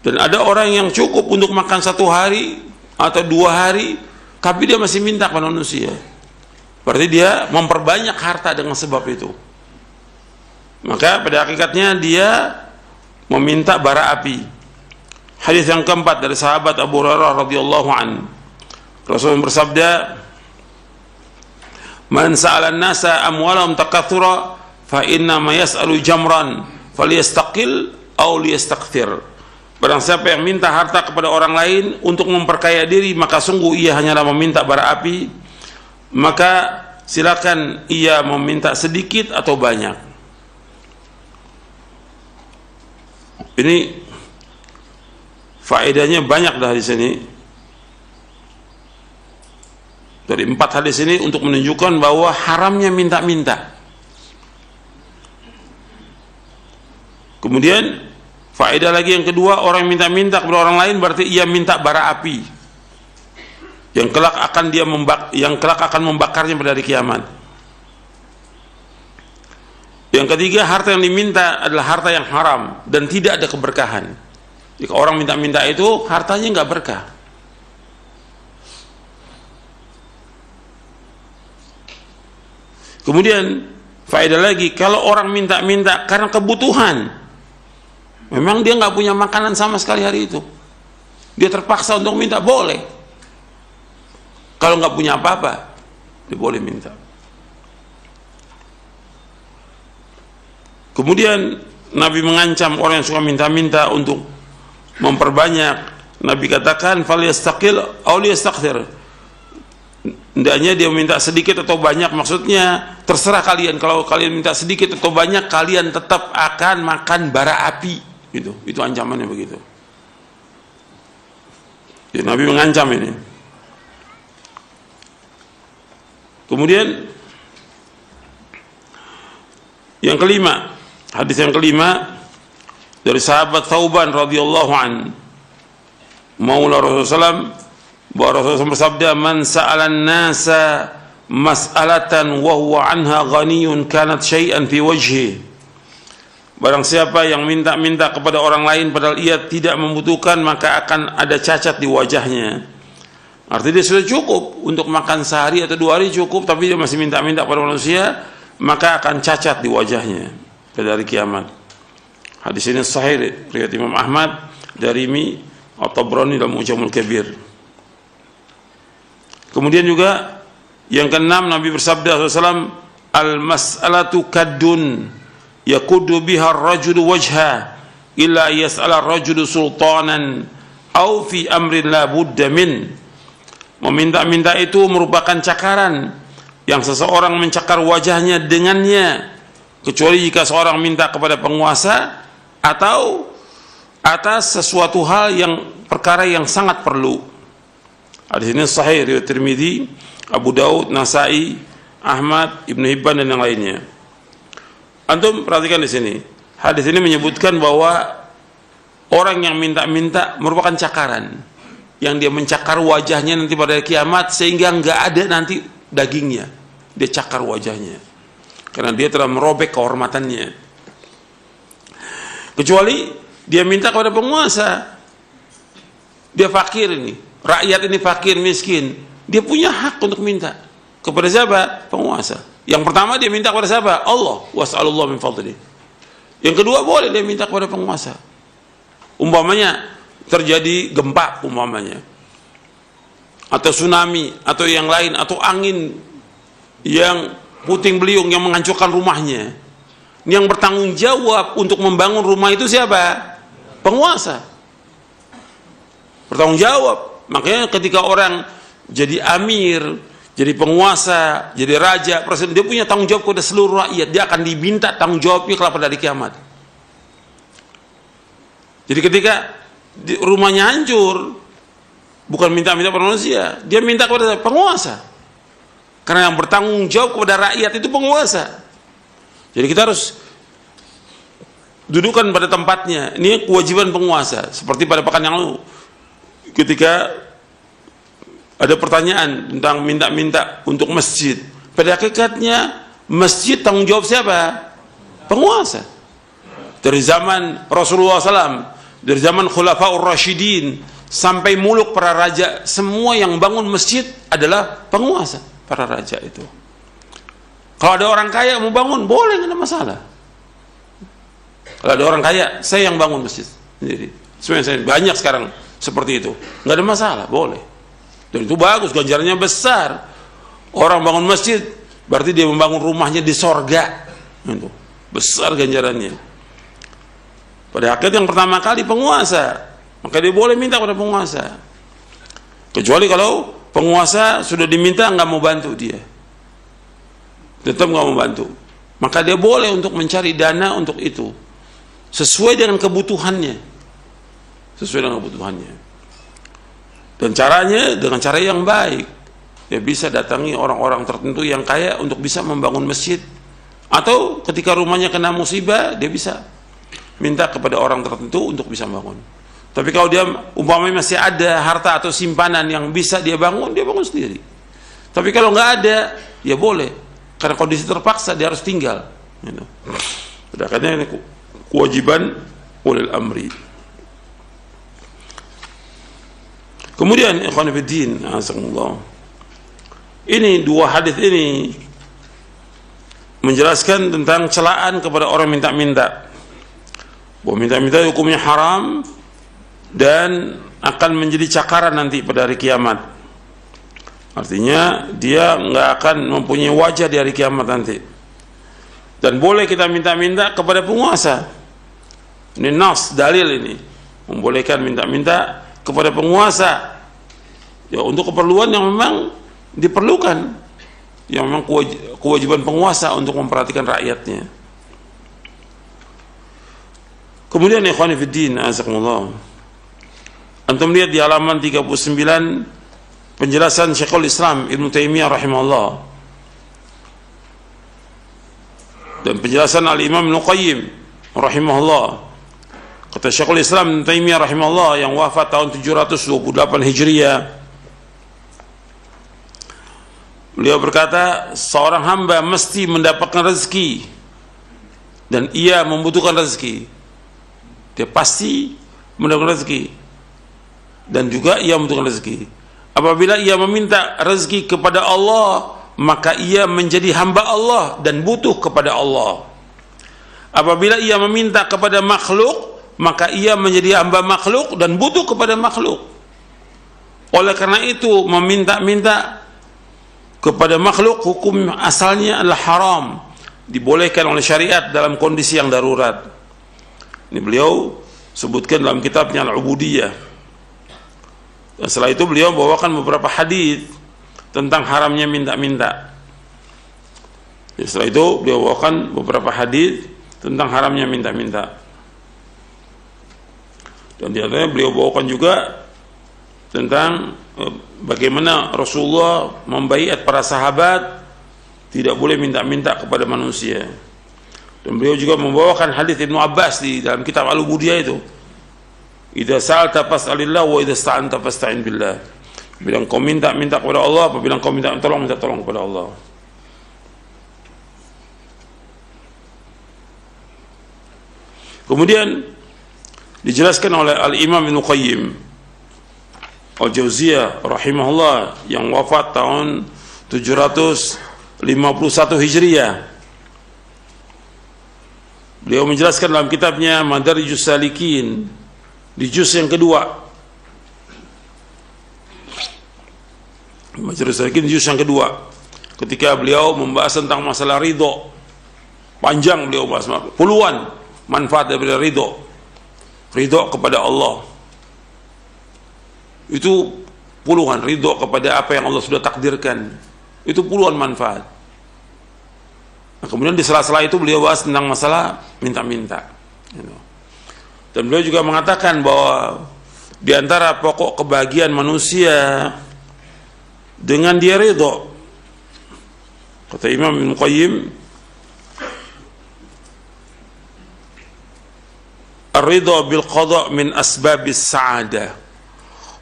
Dan ada orang yang cukup untuk makan 1 hari atau 2 hari, tapi dia masih minta kepada manusia. Berarti dia memperbanyak harta dengan sebab itu. Maka pada hakikatnya dia meminta bara api. Hadis yang keempat dari sahabat Abu Hurairah radhiyallahu an. Rasulullah bersabda, "Man sa'ala an-nasa amwalahum takatsura fa inna ma yas'alu jamran falyastaqil aw liyastakthir." Barang siapa yang minta harta kepada orang lain untuk memperkaya diri, maka sungguh ia hanyalah meminta bara api. Maka silakan ia meminta sedikit atau banyak. Ini faedahnya banyak dah di sini. Dari 4 hadis ini untuk menunjukkan bahwa haramnya minta-minta. Kemudian faedah lagi yang kedua, orang yang minta-minta kepada orang lain berarti ia minta bara api yang kelak akan membakarnya pada hari kiamat. Yang ketiga, harta yang diminta adalah harta yang haram dan tidak ada keberkahan. Jika orang minta-minta itu hartanya nggak berkah. Kemudian faedah lagi, kalau orang minta-minta karena kebutuhan, memang dia nggak punya makanan sama sekali hari itu, dia terpaksa untuk minta, boleh. Kalau nggak punya apa-apa, dia boleh minta. Kemudian Nabi mengancam orang yang suka minta-minta untuk memperbanyak. Nabi katakan, "Falyastaqil aw liyastakthir." Hendaknya dia minta sedikit atau banyak, maksudnya terserah kalian. Kalau kalian minta sedikit atau banyak, kalian tetap akan makan bara api. Gitu. Itu ancamannya begitu. Jadi Nabi mengancam ini. Kemudian yang kelima, hadis yang kelima dari sahabat Thauban radhiyallahu an, maula Rasulullah, bahwa Rasulullah bersabda, "Man sa'alan nasa mas'alatan wa huwa anha ghaniyun kanat syai'an fi wajhi." Barang siapa yang minta-minta kepada orang lain padahal ia tidak membutuhkan, maka akan ada cacat di wajahnya. Artinya dia sudah cukup untuk makan sehari atau 2 hari cukup, tapi dia masih minta-minta kepada manusia, maka akan cacat di wajahnya pada hari kiamat. Hadis ini sahih riwayat Imam Ahmad, Darimi, At-Tabrani dalam Mu'jamul Kabir. Kemudian juga yang keenam, Nabi bersabda SAW, "Al-mas'alatu kaddun yakudu biha ar-rajulu wajha illa yas'ala ar-rajulu sultanan aw fi amrin la budda min." Meminta-minta itu merupakan cakaran yang seseorang mencakar wajahnya dengannya, kecuali jika seorang minta kepada penguasa atau atas sesuatu hal yang perkara yang sangat perlu. Hadis ini sahih riwayat Tirmidzi, Abu Daud, Nasai, Ahmad, Ibnu Hibban dan yang lainnya. Antum perhatikan di sini. Hadis ini menyebutkan bahwa orang yang minta-minta merupakan cakaran yang dia mencakar wajahnya nanti pada kiamat sehingga nggak ada nanti dagingnya. Dia cakar wajahnya karena dia telah merobek kehormatannya. Kecuali dia minta kepada penguasa, dia fakir ini, rakyat ini fakir miskin, dia punya hak untuk minta kepada siapa? Penguasa. Yang pertama dia minta kepada siapa? Allah, was'alullah min fadli. Yang kedua boleh dia minta kepada penguasa. Umpamanya terjadi gempa umpamanya, atau tsunami, atau yang lain, atau angin yang puting beliung yang menghancurkan rumahnya. Yang bertanggung jawab untuk membangun rumah itu siapa? Penguasa. Bertanggung jawab. Makanya ketika orang jadi amir, jadi penguasa, jadi raja, presiden, dia punya tanggung jawab kepada seluruh rakyat. Dia akan diminta tanggung jawabnya kelak pada hari kiamat. Jadi ketika rumahnya hancur, bukan minta-minta pada manusia, dia minta kepada penguasa. Karena yang bertanggung jawab kepada rakyat itu penguasa. Jadi kita harus dudukan pada tempatnya. Ini kewajiban penguasa. Seperti pada pekan yang lalu, ketika ada pertanyaan tentang minta-minta untuk masjid. Pada hakikatnya masjid tanggung jawab siapa? Penguasa. Dari zaman Rasulullah SAW, dari zaman Khulafaur Rasyidin sampai muluk para raja, semua yang bangun masjid adalah penguasa, para raja itu. Kalau ada orang kaya mau bangun, boleh, nggak ada masalah. Kalau ada orang kaya, saya yang bangun masjid sendiri. Sebenarnya saya banyak sekarang seperti itu, nggak ada masalah, boleh. Dan itu bagus, ganjarannya besar. Orang bangun masjid berarti dia membangun rumahnya di sorga, itu besar ganjarannya. Pada akhirnya yang pertama kali penguasa, maka dia boleh minta pada penguasa. Kecuali kalau penguasa sudah diminta nggak mau bantu dia, tetap nggak mau bantu, maka dia boleh untuk mencari dana untuk itu sesuai dengan kebutuhannya, dan caranya dengan cara yang baik. Dia bisa datangi orang-orang tertentu yang kaya untuk bisa membangun masjid, atau ketika rumahnya kena musibah dia bisa minta kepada orang tertentu untuk bisa bangun. Tapi kalau dia umpamanya masih ada harta atau simpanan yang bisa dia bangun sendiri. Tapi kalau nggak ada, ya boleh, karena kondisi terpaksa dia harus tinggal. Karena ini kewajiban ulil amri. Kemudian ikhwan fillah, azakumullah, ini dua hadis ini menjelaskan tentang celaan kepada orang minta-minta, bahwa minta-minta hukumnya haram dan akan menjadi cakaran nanti pada hari kiamat. Artinya dia nggak akan mempunyai wajah di hari kiamat nanti. Dan boleh kita minta-minta kepada penguasa. Ini nas, dalil ini membolehkan minta-minta kepada penguasa, ya, untuk keperluan yang memang diperlukan, yang memang kewajiban penguasa untuk memperhatikan rakyatnya. Kemudian ikhwani fiddin, azakumullah, antum lihat di halaman 39 penjelasan Syekhul Islam Ibnu Taimiyah rahimahullah dan penjelasan Al-Imam Ibnu Qayyim rahimahullah. Kata Syekhul Islam Ibnu Taimiyah rahimahullah yang wafat tahun 728 Hijriah, beliau berkata, seorang hamba mesti mendapatkan rezeki dan ia membutuhkan rezeki. Dia pasti mendapatkan rezeki dan juga ia membutuhkan rezeki. Apabila ia meminta rezeki kepada Allah, maka ia menjadi hamba Allah dan butuh kepada Allah. Apabila ia meminta kepada makhluk, maka ia menjadi hamba makhluk dan butuh kepada makhluk. Oleh karena itu, meminta-minta kepada makhluk hukum asalnya adalah haram, dibolehkan oleh syariat dalam kondisi yang darurat. Ini beliau sebutkan dalam kitabnya Al-Ubudiyah. Dan setelah itu beliau bawakan beberapa hadis tentang haramnya minta-minta. Setelah itu beliau bawakan beberapa hadis tentang haramnya minta-minta. Dan di antaranya beliau bawakan juga tentang bagaimana Rasulullah membaiat para sahabat tidak boleh minta-minta kepada manusia. Dan beliau juga membawakan hadis Ibnu Abbas di dalam kitab Al-Ubudiyah itu, idza sa'alta fas'alillah wa idza sta'anta fasta'in billah. Bila engkau minta kepada Allah, apabila engkau minta tolong kepada Allah. Kemudian dijelaskan oleh Al-Imam Ibnu Qayyim Al-Jauziyah rahimahullah yang wafat tahun 751 Hijriah. Beliau menjelaskan dalam kitabnya Madarijus Salikin di juz yang kedua. Madarijus Salikin di juz yang kedua, ketika beliau membahas tentang masalah ridho, panjang beliau bahas puluhan manfaat dari ridho kepada Allah. Itu puluhan, ridho kepada apa yang Allah sudah takdirkan, itu puluhan manfaat. Nah, kemudian di sela-sela itu beliau bahas tentang masalah minta-minta. Dan beliau juga mengatakan bahwa di antara pokok kebahagiaan manusia dengan dia ridho. Kata Imam Ibnu Qayyim, ar-ridha bil qada min asbabis sa'adah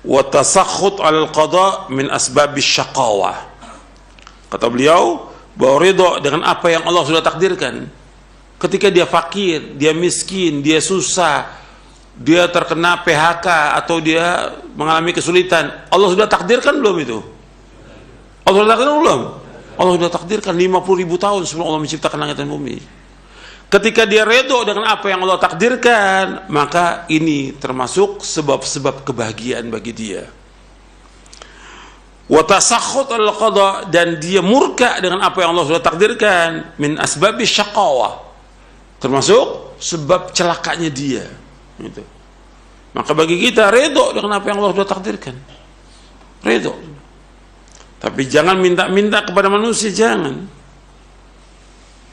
wa tasakhut 'alal qada min asbabis syaqawah. Kata beliau bahwa ridha dengan apa yang Allah sudah takdirkan. Ketika dia fakir, dia miskin, dia susah, dia terkena PHK atau dia mengalami kesulitan, Allah sudah takdirkan belum itu? Allah sudah takdirkan belum? Allah sudah takdirkan 50.000 tahun sebelum Allah menciptakan langit dan bumi. Ketika dia redha dengan apa yang Allah takdirkan, maka ini termasuk sebab-sebab kebahagiaan bagi dia. Wa tasakhut al-qada, dan dia murka dengan apa yang Allah sudah takdirkan, min asbabis syaqawah, termasuk sebab celakanya dia. Gitu. Maka bagi kita redha dengan apa yang Allah sudah takdirkan. Redha. Tapi jangan minta-minta kepada manusia, jangan.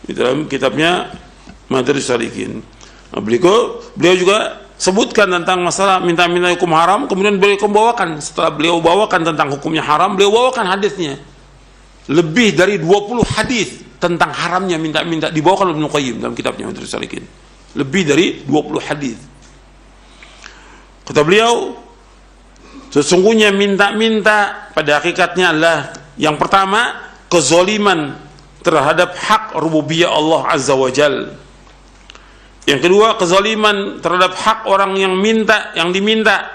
Di dalam kitabnya Madarijus Salikin, beliau juga sebutkan tentang masalah minta-minta hukum haram. Kemudian beliau membawakan, setelah beliau bawakan tentang hukumnya haram, beliau bawakan hadisnya. Lebih dari 20 hadis tentang haramnya minta-minta dibawakan oleh Ibnu Qayyim dalam kitabnya Madarijus Salikin. Lebih dari 20 hadis. Kata beliau, sesungguhnya minta-minta pada hakikatnya adalah yang pertama kezaliman terhadap hak rububiyah Allah Azza wa Jalla. Yang kedua, kezaliman terhadap hak orang yang minta, yang diminta.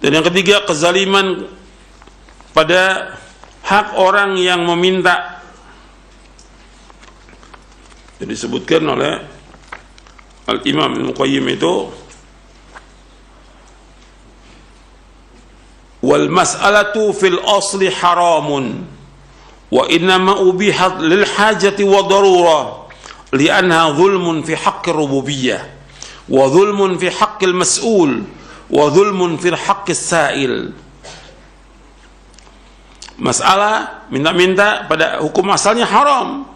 Dan yang ketiga, kezaliman pada hak orang yang meminta. Jadi disebutkan oleh Al-Imam Ibnu Qayyim itu, wal mas'alatu fil asli haramun wa innama ubihat lil hajati wa darurah li'anha zulmun fi haqqi rububiyyah wa zulmun fi haqqil mas'ul wa zulmun fi haqqis sa'il. Masalah minta-minta pada hukum asalnya haram.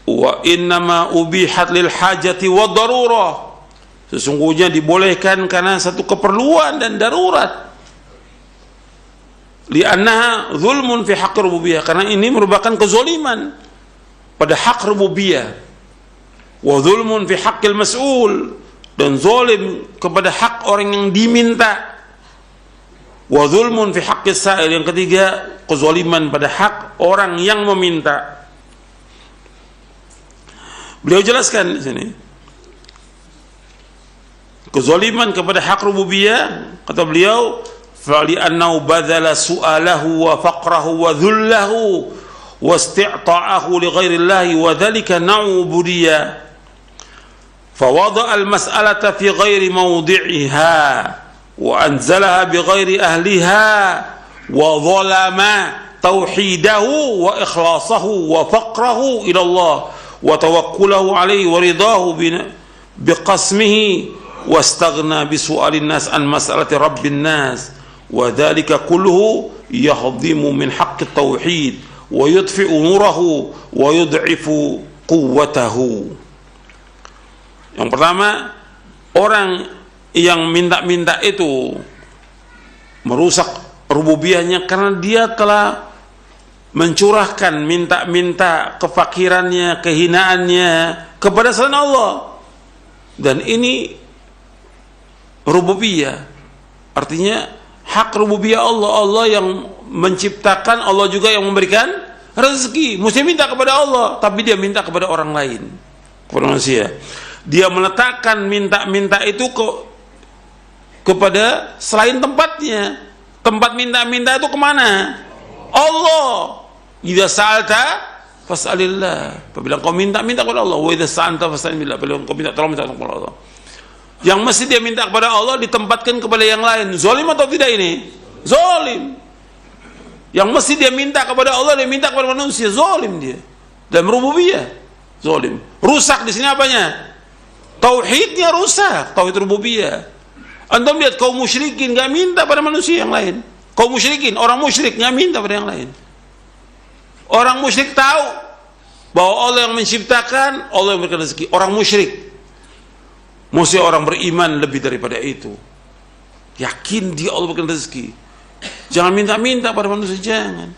Wa innama ubihat lil hajati wa darurah, sesungguhnya dibolehkan karena satu keperluan dan darurat. Li'annaha zulmun fi haqqi rububiyyah, karena ini merupakan kezaliman pada hak rububiyah. Wa zulmun fi haqqil mas'ul, dan zalim kepada hak orang yang diminta. Wa zulmun fi haqqis sa'il, yang ketiga kezaliman pada hak orang yang meminta. Beliau jelaskan di sini kezaliman kepada hak rububiyah, kata beliau, فَلِأَنَّهُ بَذَلَ سُؤَالَهُ وَفَقْرَهُ وَذُلَّهُ وَاسْتِعْطَاءَهُ لِغَيْرِ اللَّهِ وَذَلِكَ نَعُوبُدِيَّ فَوَضَعَ الْمَسْأَلَةَ فِي غَيْرِ مَوْضِعِهَا وَأَنْزَلَهَا بِغَيْرِ أَهْلِهَا وَظَلَمَ تَوْحِيدَهُ وَإِخْلَاصَهُ وَفَقْرَهُ إِلَى اللَّهِ وَتَوَكُّلَهُ عَلَيْهِ وَرِضَاهُ بِقَسْمِهِ وَاسْتَغْنَى بِسُؤَالِ النَّاسِ عَنْ مَسْأَلَةِ رَبِّ النَّاسِ وذلك كله يهضم من حق التوحيد ويطفئ نوره ويضعف قوته. Yang pertama, orang yang minta-minta itu merusak rububiyahnya karena dia telah mencurahkan minta-minta kefakirannya, kehinaannya kepada selain Allah. Dan ini rububiyah, artinya hak rububiyah Allah. Allah yang menciptakan, Allah juga yang memberikan rezeki. Mesti minta kepada Allah, tapi dia minta kepada orang lain, kepada manusia. Dia meletakkan minta-minta itu kepada selain tempatnya. Tempat minta-minta itu kemana? Allah. Idza sa'alta fas'alillah. Apabila kau minta-minta kepada Allah. Wa idza sa'alta fas'alillah. Apabila kau minta tolong kepada Allah. Yang mesti dia minta kepada Allah ditempatkan kepada yang lain. Zalim atau tidak ini? Zalim. Yang mesti dia minta kepada Allah, dia minta kepada manusia. Zalim dia. Dalam rububiyah, zalim. Rusak di sini apanya? Tauhidnya rusak, tauhid rububiyah. Antum lihat kaum musyrikin enggak minta pada manusia yang lain. Kaum musyrikin, orang musyrik enggak minta pada yang lain. Orang musyrik tahu bahwa Allah yang menciptakan, Allah yang memberikan rezeki. Orang musyrik. Mesti orang beriman lebih daripada itu. Yakin dia Allah berikan rezeki. Jangan minta-minta pada manusia, jangan.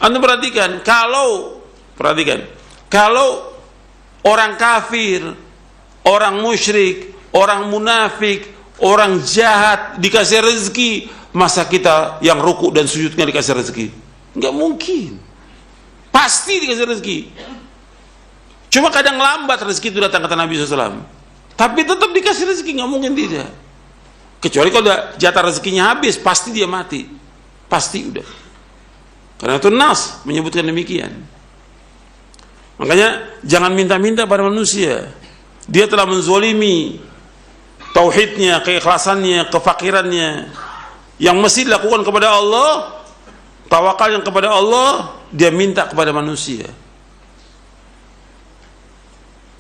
Anda perhatikan, kalau orang kafir orang musyrik, orang munafik, orang jahat dikasih rezeki, masa kita yang ruku dan sujudnya dikasih rezeki? Nggak mungkin. Pasti dikasih rezeki. Cuma kadang lambat rezeki itu datang, kata Nabi SAW. Tapi tetap dikasih rezeki, nggak mungkin tidak. Kecuali kalau udah jatah rezekinya habis, pasti dia mati. Pasti udah. Karena itu nas menyebutkan demikian. Makanya jangan minta-minta pada manusia. Dia telah menzolimi tauhidnya, keikhlasannya, kefakirannya. Yang mesti dilakukan kepada Allah, tawakal yang kepada Allah, dia minta kepada manusia.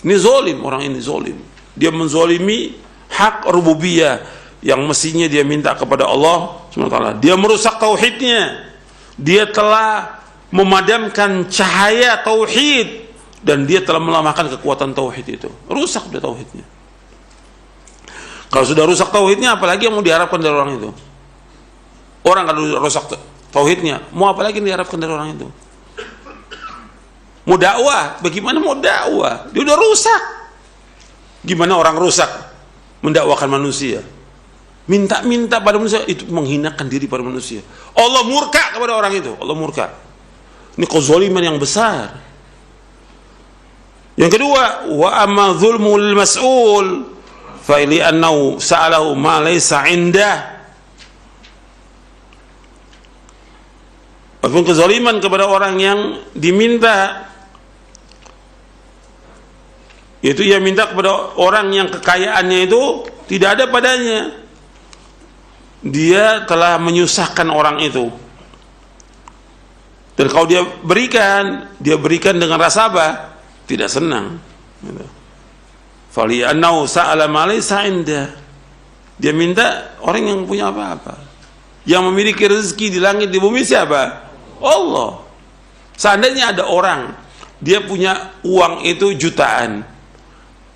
Ini zolim, orang ini zolim. Dia menzolimi hak rububiyah yang mestinya dia minta kepada Allah SWT. Dia merusak tauhidnya. Dia telah memadamkan cahaya tauhid dan dia telah melemahkan kekuatan tauhid itu. Rusak sudah tauhidnya. Kalau sudah rusak tauhidnya, apalagi yang mau diharapkan dari orang itu? Orang kalau rusak tauhidnya, mau apa lagi yang diharapkan dari orang itu? Mau dakwah, bagaimana mau dakwah? Dia udah rusak. Gimana orang rusak mendakwakan manusia? Minta-minta pada manusia, itu menghinakan diri pada manusia. Allah murka kepada orang itu. Allah murka. Ini kezaliman yang besar. Yang kedua, wa amma dzulmul mas'ul fa li annahu sa'alahu ma laysa 'indah. Apapun kezaliman kepada orang yang diminta, yaitu ia minta kepada orang yang kekayaannya itu tidak ada padanya. Dia telah menyusahkan orang itu. Dan kalau dia berikan dengan rasa apa? Tidak senang. Fali annau sa'ala ma laysa 'indah. Dia minta orang yang punya apa-apa. Yang memiliki rezeki di langit di bumi siapa? Allah. Seandainya ada orang dia punya uang itu jutaan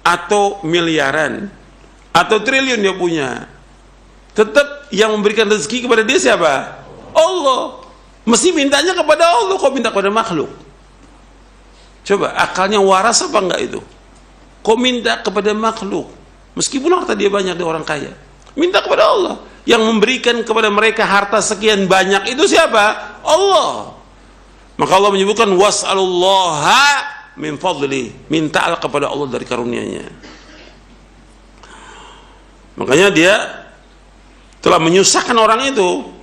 atau miliaran atau triliun dia punya, tetap yang memberikan rezeki kepada dia siapa? Allah. Mesti mintanya kepada Allah, kok minta kepada makhluk? Coba akalnya waras apa enggak itu? Kok minta kepada makhluk? Meskipun harta dia banyak, dia orang kaya, minta kepada Allah. Yang memberikan kepada mereka harta sekian banyak itu siapa? Allah. Maka Allah menyebutkan was'alullaha min fadli, mintalah kepada Allah dari karunia-Nya. Makanya dia telah menyusahkan orang itu.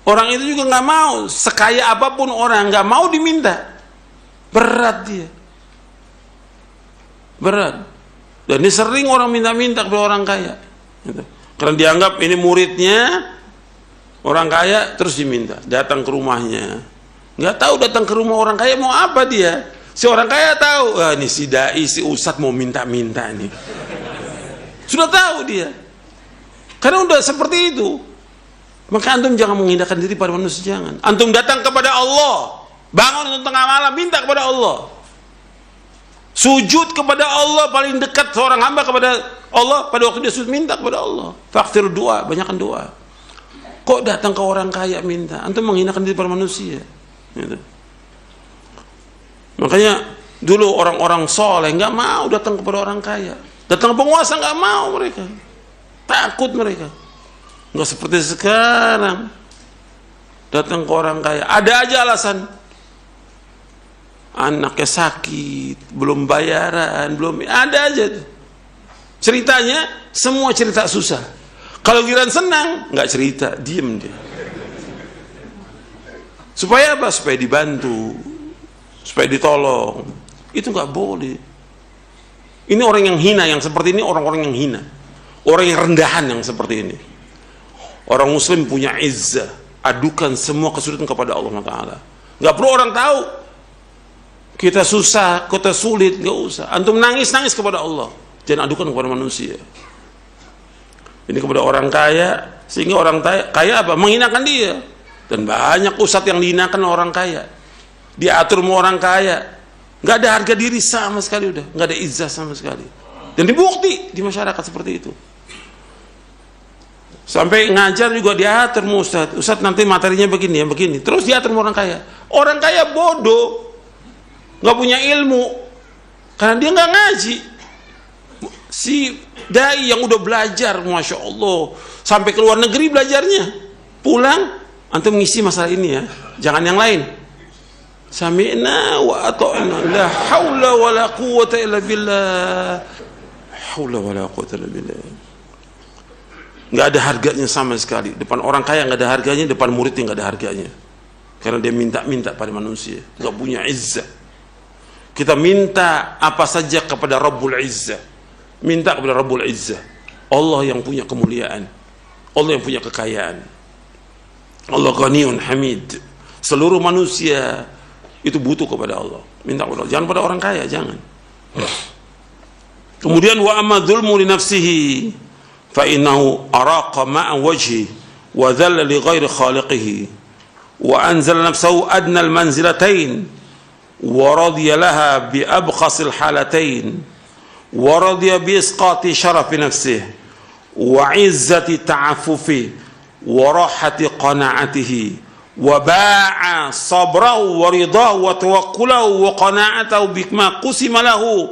Orang itu juga nggak mau, sekaya apapun orang nggak mau diminta. Berat dia, berat. Dan ini sering orang minta-minta kepada orang kaya, gitu. Karena dianggap ini muridnya orang kaya, terus diminta datang ke rumahnya. Nggak tahu datang ke rumah orang kaya mau apa dia. Si orang kaya tahu, ini si dai, si ustadz mau minta-minta nih. Sudah tahu dia. Karena udah seperti itu. Maka antum jangan menghindarkan diri pada manusia, jangan. Antum datang kepada Allah, bangun untuk tengah malam, minta kepada Allah. Sujud kepada Allah, paling dekat seorang hamba kepada Allah pada waktu dia sujud, minta kepada Allah. Faktir doa, banyakkan doa. Kok datang ke orang kaya minta? Antum menghinakan diri pada manusia. Gitu. Makanya dulu orang-orang soleh nggak mau datang kepada orang kaya. Datang ke penguasa nggak mau mereka. Takut mereka. Nggak seperti sekarang. Datang ke orang kaya, ada aja alasan. Anaknya sakit, belum bayaran, belum, ada aja tuh. Ceritanya semua cerita susah. Kalau giliran senang nggak cerita, diem dia. Supaya apa? Supaya dibantu, supaya ditolong. Itu nggak boleh. Ini orang yang hina, yang seperti ini orang-orang yang hina, orang yang rendahan yang seperti ini. Orang muslim punya izzah, adukan semua kesulitan kepada Allah Taala. Nggak perlu orang tahu kita susah, kita sulit, nggak usah. Antum nangis kepada Allah, jangan adukan kepada manusia. Ini kepada orang kaya, sehingga orang kaya apa? Menghinakan dia. Dan banyak ustadz yang dihinakan orang kaya. Diatur sama orang kaya, nggak ada harga diri sama sekali, udah nggak ada izzah sama sekali. Dan dibukti di masyarakat seperti itu. Sampai ngajar juga diatur sama ustadz nanti materinya begini ya begini. Terus diatur sama orang kaya. Orang kaya bodoh, nggak punya ilmu, karena dia nggak ngaji. Si dai yang udah belajar, Masya Allah, sampai ke luar negeri belajarnya, pulang, antum ngisi masalah ini ya, jangan yang lain. Sami'na wa ata'na, la hawla wa la quwwata illa billah. Hawla wa la quwwata illa billah. Nggak ada harganya sama sekali. Depan orang kaya nggak ada harganya, depan muridnya nggak ada harganya. Karena dia minta-minta pada manusia, nggak punya izzah. Kita minta apa saja kepada Rabbul Izzah. Minta kepada Rabbul Izzah, Allah yang punya kemuliaan, Allah yang punya kekayaan, Allah Ghaniyun Hamid. Seluruh manusia itu butuh kepada Allah. Minta kepada Allah, jangan pada orang kaya, jangan. Kemudian wa amma dzulmu li nafsihi fa innahu araqa ma'a wajhi wa dhalla li ghairi khaliqihi wa anzala nafsahu adna al manzilatain wa radiya laha bi abqasil halatain wa radiya bi isqati syarafi nafsihi wa izzati ta'affufi wa rahati qana'atihi wa ba'a sabrahu wa ridahu wa tawakkulahu wa qana'atahu bima qusima lahu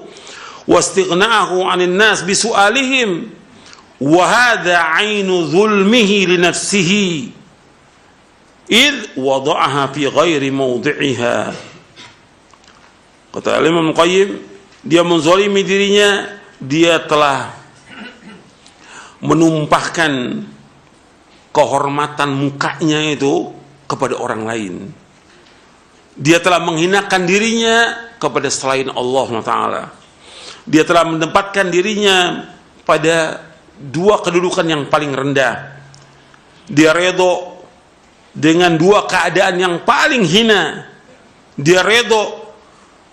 wa istighna'ahu 'anil nas bi su'alihim wa hadha 'ainu dhulmihi li nafsihi id wada'aha fi ghairi mawdi'iha. Kata Imam Qayyim, dia menzalimi dirinya, dia telah menumpahkan kehormatan mukanya itu kepada orang lain. Dia telah menghinakan dirinya kepada selain Allah SWT. Dia telah menempatkan dirinya pada dua kedudukan yang paling rendah. Dia redha dengan dua keadaan yang paling hina. Dia redha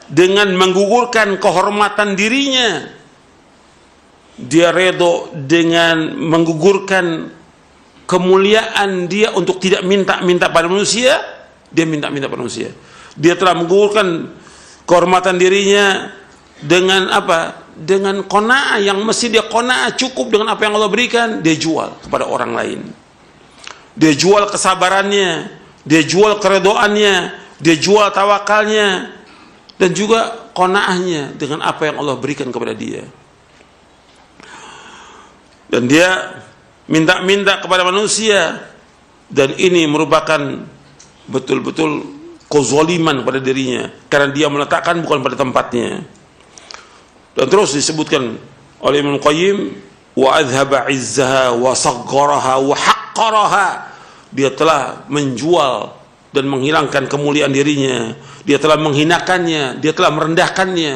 dengan menggugurkan kehormatan dirinya. Dia redha dengan menggugurkan kemuliaan dia untuk tidak minta-minta pada manusia, dia minta-minta pada manusia. Dia telah menggugurkan kehormatan dirinya dengan apa? Dengan qanaah, yang mesti dia qanaah cukup dengan apa yang Allah berikan, dia jual kepada orang lain. Dia jual kesabarannya, dia jual keredoannya, dia jual tawakalnya, dan juga qanaahnya dengan apa yang Allah berikan kepada dia. Dan dia minta-minta kepada manusia, dan ini merupakan betul-betul kezaliman pada dirinya, karena dia meletakkan bukan pada tempatnya. Dan terus disebutkan oleh Ibnu Qayyim, wa adhaba izzaha wa sagharaha wa haqqaraha. Dia telah menjual dan menghilangkan kemuliaan dirinya, dia telah menghinakannya, dia telah merendahkannya.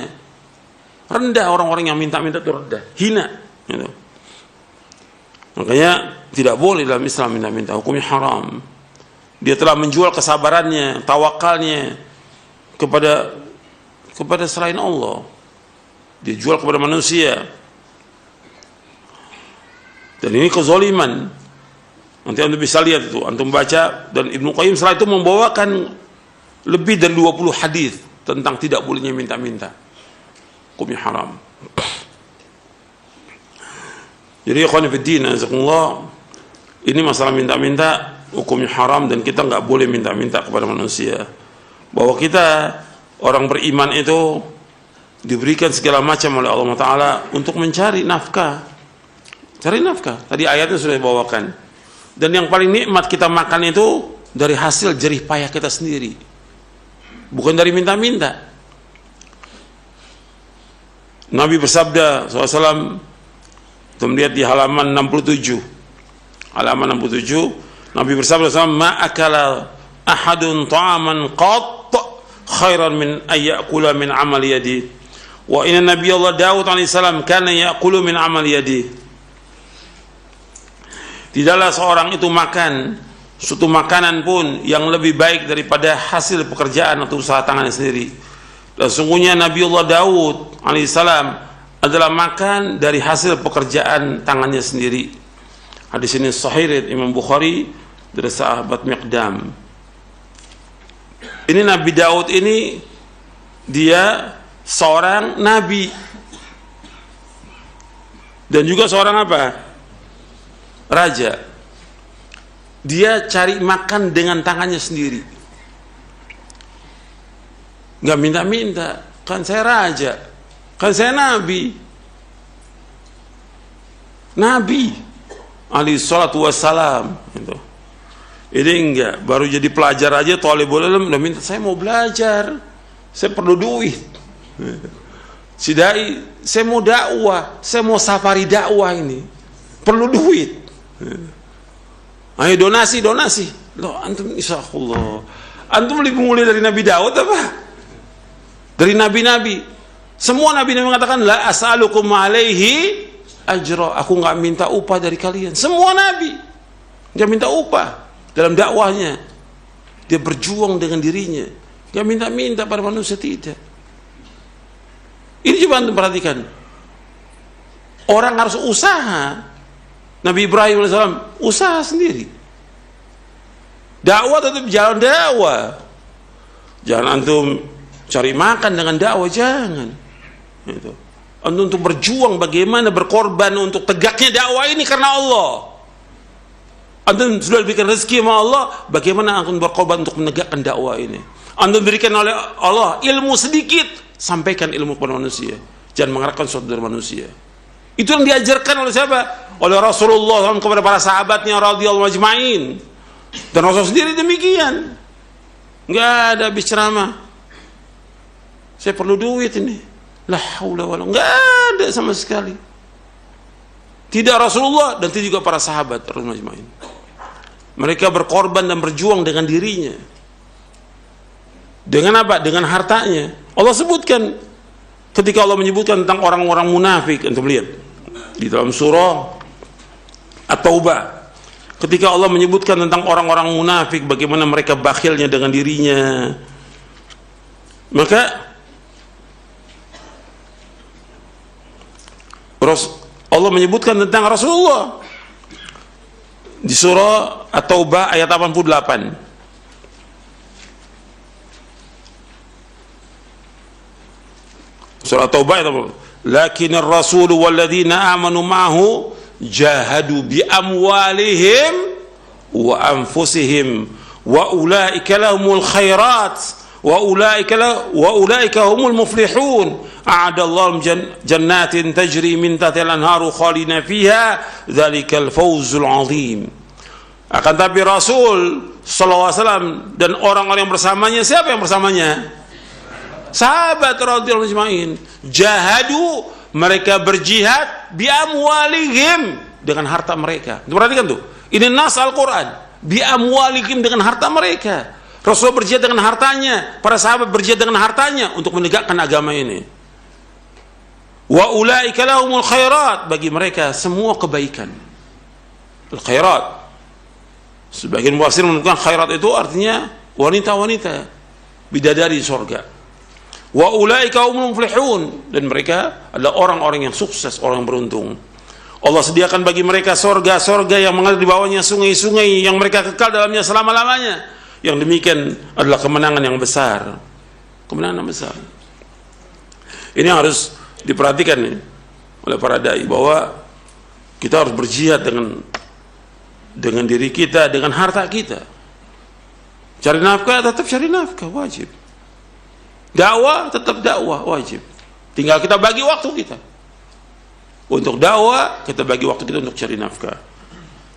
Rendah, orang-orang yang minta-minta itu rendah, hina gitu. Makanya tidak boleh dalam Islam minta-minta, hukumnya haram. Dia telah menjual kesabarannya, tawakalnya kepada selain Allah. Dia jual kepada manusia. Dan ini kezaliman. Nanti antum bisa lihat itu, antum baca. Dan Ibnu Qayyim setelah itu membawakan lebih dari 20 hadis tentang tidak bolehnya minta-minta, hukumnya haram. Jadi ikhwan fillah, jazakumullah, ini masalah minta-minta hukumnya haram, dan kita nggak boleh minta-minta kepada manusia. Bahwa kita orang beriman itu diberikan segala macam oleh Allah Ta'ala untuk mencari nafkah. Cari nafkah, tadi ayatnya sudah dibawakan. Dan yang paling nikmat kita makan itu dari hasil jerih payah kita sendiri, bukan dari minta-minta. Nabi bersabda SAW, kita melihat di halaman 67. Halaman 67, Nabi bersabda SAW, ma akala ahadun ta'aman qat khairan min ayyakula min amal yadi. Wa inna Nabi Allah Daud alaihissalam kana ya'kulu min amal yadi. Tidaklah seorang itu makan suatu makanan pun yang lebih baik daripada hasil pekerjaan atau usaha tangannya sendiri. Dan sungguhnya Nabi Allah Daud alaihissalam adalah makan dari hasil pekerjaan tangannya sendiri. Hadis ini sahih riwayat Imam Bukhari dari sahabat Miqdam. Ini Nabi Daud ini dia seorang nabi dan juga seorang apa? Raja. Dia cari makan dengan tangannya sendiri, nggak minta-minta. Kan saya raja, kan saya nabi, Nabi alaihi salatu wassalam gitu. Ini enggak, baru jadi pelajar aja thalibul ilm udah minta, saya mau belajar, saya perlu duit. Si dai, saya mau dakwah, saya mau safari dakwah ini, perlu duit. Ayo donasi. Loh, antum insyaallah, antum lebih mulia dari Nabi Daud apa? Dari nabi-nabi. Semua nabi-nabi mengatakan la as'alukum alaihi ajra, aku nggak minta upah dari kalian. Semua nabi nggak minta upah dalam dakwahnya. Dia berjuang dengan dirinya, nggak minta-minta pada manusia, tidak. Ini coba antum perhatikan. Orang harus usaha. Nabi Ibrahim AS usaha sendiri. Dakwah tetap jalan dakwah. Jangan antum cari makan dengan dakwah, jangan. Itu. Antum untuk berjuang bagaimana berkorban untuk tegaknya dakwah ini karena Allah. Antum sudah diberikan rezeki sama Allah, bagaimana antum berkorban untuk menegakkan dakwah ini? Antum diberikan oleh Allah ilmu sedikit, sampaikan ilmu kepada manusia. Jangan mengharapkan sesuatu dari manusia. Itu yang diajarkan oleh siapa? Oleh Rasulullah SAW kepada para sahabatnya radhiyallahu ajma'in. Dan Rasul sendiri demikian. Enggak ada habis ceramah, saya perlu duit ini, la haula wala, enggak ada sama sekali. Tidak Rasulullah dan tidak juga para sahabat radhiyallahu ajma'in. Mereka berkorban dan berjuang dengan dirinya. Dengan apa? Dengan hartanya. Allah sebutkan ketika Allah menyebutkan tentang orang-orang munafik, antum lihat di dalam surah At-Taubah, ketika Allah menyebutkan tentang orang-orang munafik, bagaimana mereka bakhilnya dengan dirinya, maka Allah menyebutkan tentang Rasulullah di surah At-Taubah ayat 88. Surah Taubah itu, lakin ar-rasul walladzina amanu ma'ahu jahadu bi amwalihim wa anfusihim wa ulaika lahumul khairat wa ulaika humul muflihun a'adallahu jannatin tajri min tahtiha al-anharu khalidina fiha dzalikal fawzul 'azim. Akan tapi Rasul sallallahu alaihi wasallam dan orang-orang yang bersamanya, siapa yang bersamanya? Sahabat radhiyallahu ajma'in. Jahadu, mereka berjihad bi amwalihim, dengan harta mereka. Perhatikan tuh, ini nas Al-Quran, bi amwalihim, dengan harta mereka. Rasul berjihad dengan hartanya, para sahabat berjihad dengan hartanya untuk menegakkan agama ini. Wa ulaika lahumul khairat, bagi mereka semua kebaikan. Al-khairat, sebagian mufassir menunjukkan khairat itu artinya wanita-wanita bidadari surga. Wa ulaika humul muflihun, dan mereka adalah orang-orang yang sukses, orang yang beruntung. Allah sediakan bagi mereka sorga-sorga yang mengalir di bawahnya sungai-sungai yang mereka kekal dalamnya selama-lamanya. Yang demikian adalah kemenangan yang besar. Kemenangan yang besar. Ini harus diperhatikan nih oleh para dai, bahwa kita harus berjihad dengan diri kita, dengan harta kita. Cari nafkah, tetap cari nafkah, wajib. Dakwah, tetap dakwah, wajib. Tinggal kita bagi waktu kita untuk dakwah, kita bagi waktu kita untuk cari nafkah.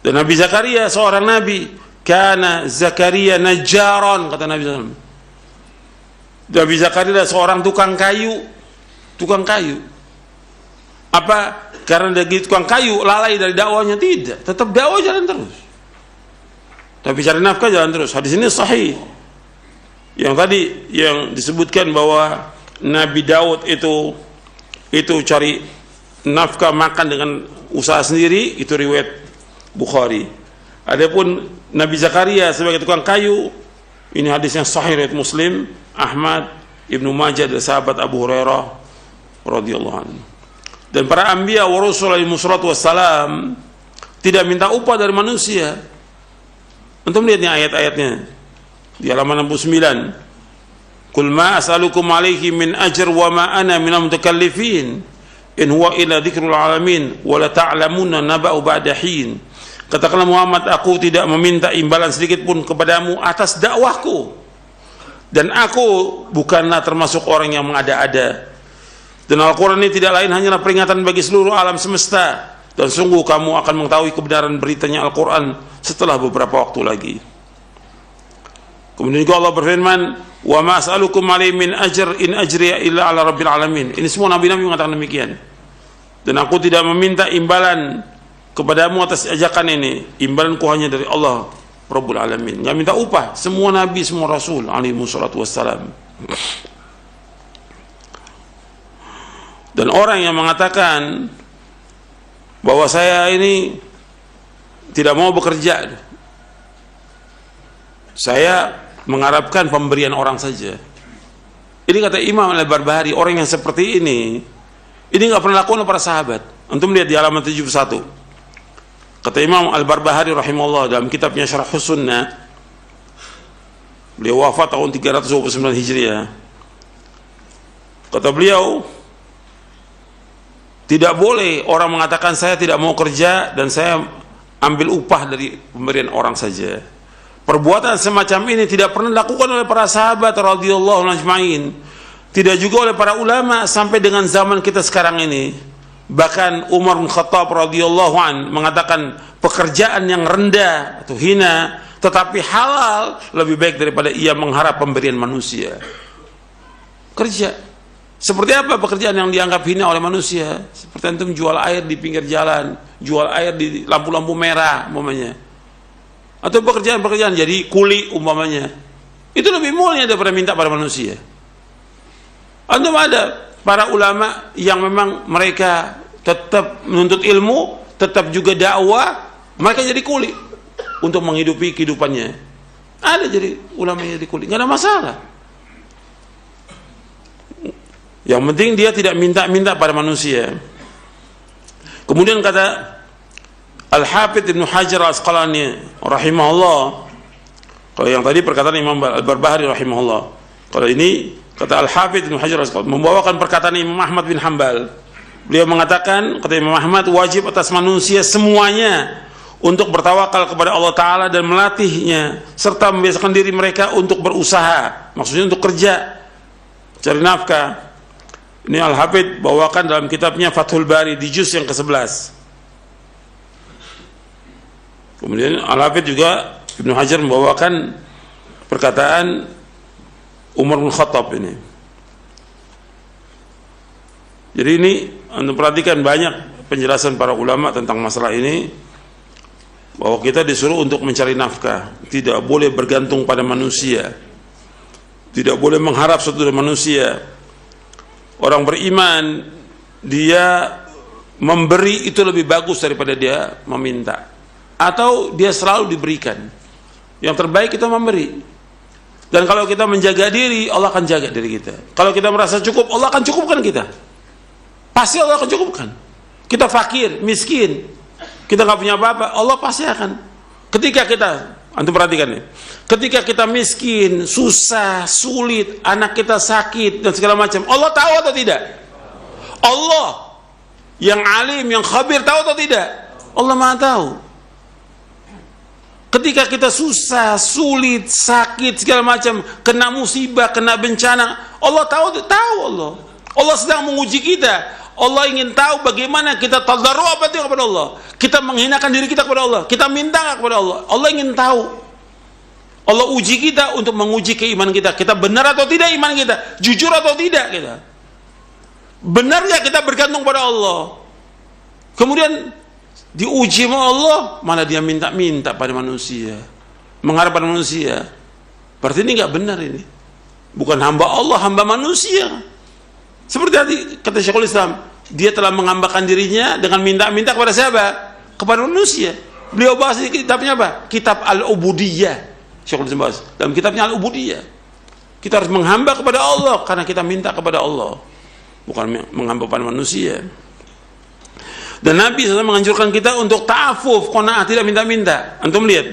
Dan Nabi Zakaria seorang nabi, kana Zakaria najjaran, kata Nabi SAW. Nabi Zakaria seorang tukang kayu. Tukang kayu. Apa? Karena dia tukang kayu lalai dari dakwahnya? Tidak, tetap dakwah jalan terus. Tapi cari nafkah jalan terus. Hadis ini sahih. Yang tadi yang disebutkan bahwa Nabi Daud itu cari nafkah makan dengan usaha sendiri, itu riwayat Bukhari. Adapun Nabi Zakaria sebagai tukang kayu, ini hadis yang sahih riwayat Muslim, Ahmad, Ibnu Majah, dan sahabat Abu Hurairah radhiyallahu anhu. Dan para anbiya wa rasul alaihi wassalatu wassalam tidak minta upah dari manusia. Antum lihat nih ayat-ayatnya di halaman 69. Qul ma as'alukum alaihi min ajr wa ma ana minal mutakallifin in huwa illa dzikrul alamin wa la ta'lamuna naba'u ba'da hin. Katakanlah Muhammad, aku tidak meminta imbalan sedikit pun kepadamu atas dakwahku, dan aku bukanlah termasuk orang yang mengada-ada. Dan Al-Quran ini tidak lain hanyalah peringatan bagi seluruh alam semesta dan sungguh kamu akan mengetahui kebenaran beritanya Al-Quran setelah beberapa waktu lagi. Kemudian juga Allah berfirman, wa ma as'alukum alaihi min ajr in ajriya illa ala rabbil alamin. Ini semua nabi-nabi mengatakan demikian. Dan aku tidak meminta imbalan kepadamu atas ajakan ini, imbalanku hanya dari Allah Rabbul Alamin. Enggak minta upah. Semua nabi, semua rasul alaihi wassalatu wassalam. Dan orang yang mengatakan bahwa saya ini tidak mau bekerja, saya mengharapkan pemberian orang saja. Ini kata Imam Al-Barbahari, orang yang seperti ini nggak pernah lakukan oleh para sahabat. Antum lihat di halaman 71. Kata Imam Al-Barbahari rahimahullah dalam kitabnya Syarhus Sunnah, beliau wafat tahun 329 Hijriah. Kata beliau, tidak boleh orang mengatakan saya tidak mau kerja dan saya ambil upah dari pemberian orang saja. Perbuatan semacam ini tidak pernah dilakukan oleh para sahabat radhiyallahu anhum ajma'in. Tidak juga oleh para ulama sampai dengan zaman kita sekarang ini. Bahkan Umar bin Khattab radhiyallahu an mengatakan pekerjaan yang rendah atau hina tetapi halal lebih baik daripada ia mengharap pemberian manusia. Kerja. Seperti apa pekerjaan yang dianggap hina oleh manusia? Seperti antum jual air di pinggir jalan, jual air di lampu-lampu merah umpamanya. Atau pekerjaan-pekerjaan jadi kuli umpamanya. Itu lebih mulia daripada minta pada manusia. Antum ada para ulama yang memang mereka tetap menuntut ilmu, tetap juga dakwah, mereka jadi kuli untuk menghidupi kehidupannya. Ada jadi ulama yang jadi kuli, nggak ada masalah. Yang penting dia tidak minta-minta pada manusia. Kemudian kata Al-Hafidz Ibnu Hajar Al-Asqalani rahimahullah, kalau yang tadi perkataan Imam Al-Barbahari rahimahullah, kalau ini kata Al-Hafidz Ibnu Hajar Al-Asqalani membawakan perkataan Imam Ahmad bin Hanbal. Beliau mengatakan, kata Imam Ahmad, wajib atas manusia semuanya untuk bertawakal kepada Allah Ta'ala dan melatihnya serta membiasakan diri mereka untuk berusaha, maksudnya untuk kerja, cari nafkah. Ini Al-Hafidz bawakan dalam kitabnya Fathul Bari di juz yang ke-11. Kemudian Al-Hafidz juga Ibnu Hajar membawakan perkataan Umar bin Khattab ini. Jadi ini anda perhatikan banyak penjelasan para ulama tentang masalah ini, bahwa kita disuruh untuk mencari nafkah, tidak boleh bergantung pada manusia, tidak boleh mengharap sesuatu dari manusia. Orang beriman dia memberi itu lebih bagus daripada dia meminta, atau dia selalu diberikan. Yang terbaik kita memberi. Dan kalau kita menjaga diri, Allah akan jaga diri kita. Kalau kita merasa cukup, Allah akan cukupkan kita. Pasti Allah akan cukupkan. Kita fakir, miskin, kita nggak punya apa-apa, Allah pasti akan. Ketika kita, antum perhatikan nih, ketika kita miskin, susah, sulit, anak kita sakit dan segala macam, Allah tahu atau tidak? Allah yang alim, yang khabir tahu atau tidak? Allah Maha tahu. Ketika kita susah, sulit, sakit, segala macam, kena musibah, kena bencana, Allah tahu Allah. Allah sedang menguji kita. Allah ingin tahu bagaimana kita tadarru kepada Allah. Kita menghinakan diri kita kepada Allah. Kita minta kepada Allah. Allah ingin tahu. Allah uji kita untuk menguji keimanan kita. Kita benar atau tidak iman kita? Jujur atau tidak kita? Benar nggak kita bergantung pada Allah? Kemudian diuji sama Allah, malah dia minta-minta pada manusia, mengharap pada manusia. Berarti ini nggak benar ini. Bukan hamba Allah, hamba manusia. Seperti tadi kata Syekhul Islam, dia telah menghambakan dirinya dengan minta-minta kepada siapa? Kepada manusia. Beliau bahas di kitabnya apa? Kitab Al-Ubudiyah. Syekhul Islam bahas dalam kitabnya Al-Ubudiyah. Kita harus menghamba kepada Allah karena kita minta kepada Allah, bukan menghamba pada manusia. Dan Nabi SAW menganjurkan kita untuk ta'afuf, qanaah, tidak minta-minta. Antum lihat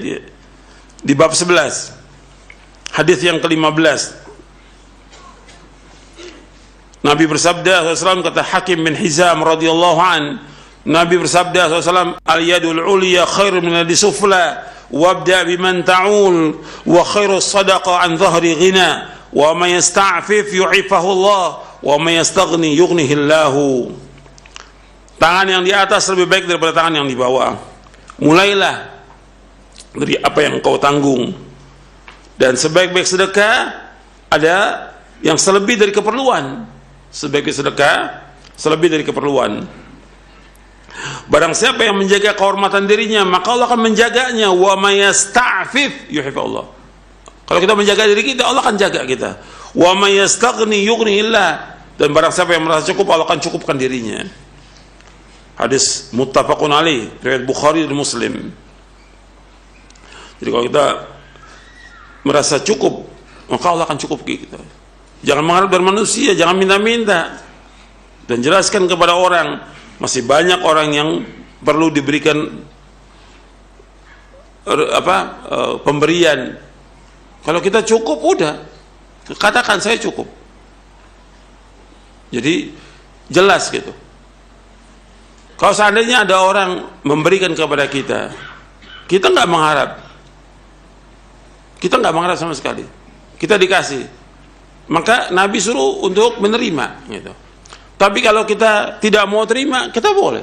di bab 11 hadis yang ke-15, Nabi bersabda SAW, kata Hakim bin Hizam radhiyallahu an, Nabi bersabda SAW, al-yadul ulya khairu min al-yadi sufla wabda biman ta'ul wa khairu sadaqa an dhahri ghina wa man yasta'fif yu'ifahu Allah wa man yastaghni yughnihi Allah. Tangan yang di atas lebih baik daripada tangan yang di bawah. Mulailah dari apa yang kau tanggung. Dan sebaik-baik sedekah ada yang selebih dari keperluan. Sebaik-baik sedekah selebih dari keperluan. Barang siapa yang menjaga kehormatan dirinya, maka Allah akan menjaganya. Wa may yasta'fif yuhibullah. Kalau kita menjaga diri kita, Allah akan jaga kita. Wa may yastaghni yughnihillah. Dan barang siapa yang merasa cukup, Allah akan cukupkan dirinya. Hadis muttafaqun alaih, riwayat Bukhari dan Muslim. Jadi kalau kita merasa cukup, maka Allah akan cukup kita. Jangan mengharap dari manusia, jangan minta-minta. Dan jelaskan kepada orang, masih banyak orang yang perlu diberikan pemberian. Kalau kita cukup, udah katakan saya cukup. Jadi jelas gitu. Kalau seandainya ada orang memberikan kepada kita, kita nggak mengharap, sama sekali. Kita dikasih, maka Nabi suruh untuk menerima gitu. Tapi kalau kita tidak mau terima, kita boleh.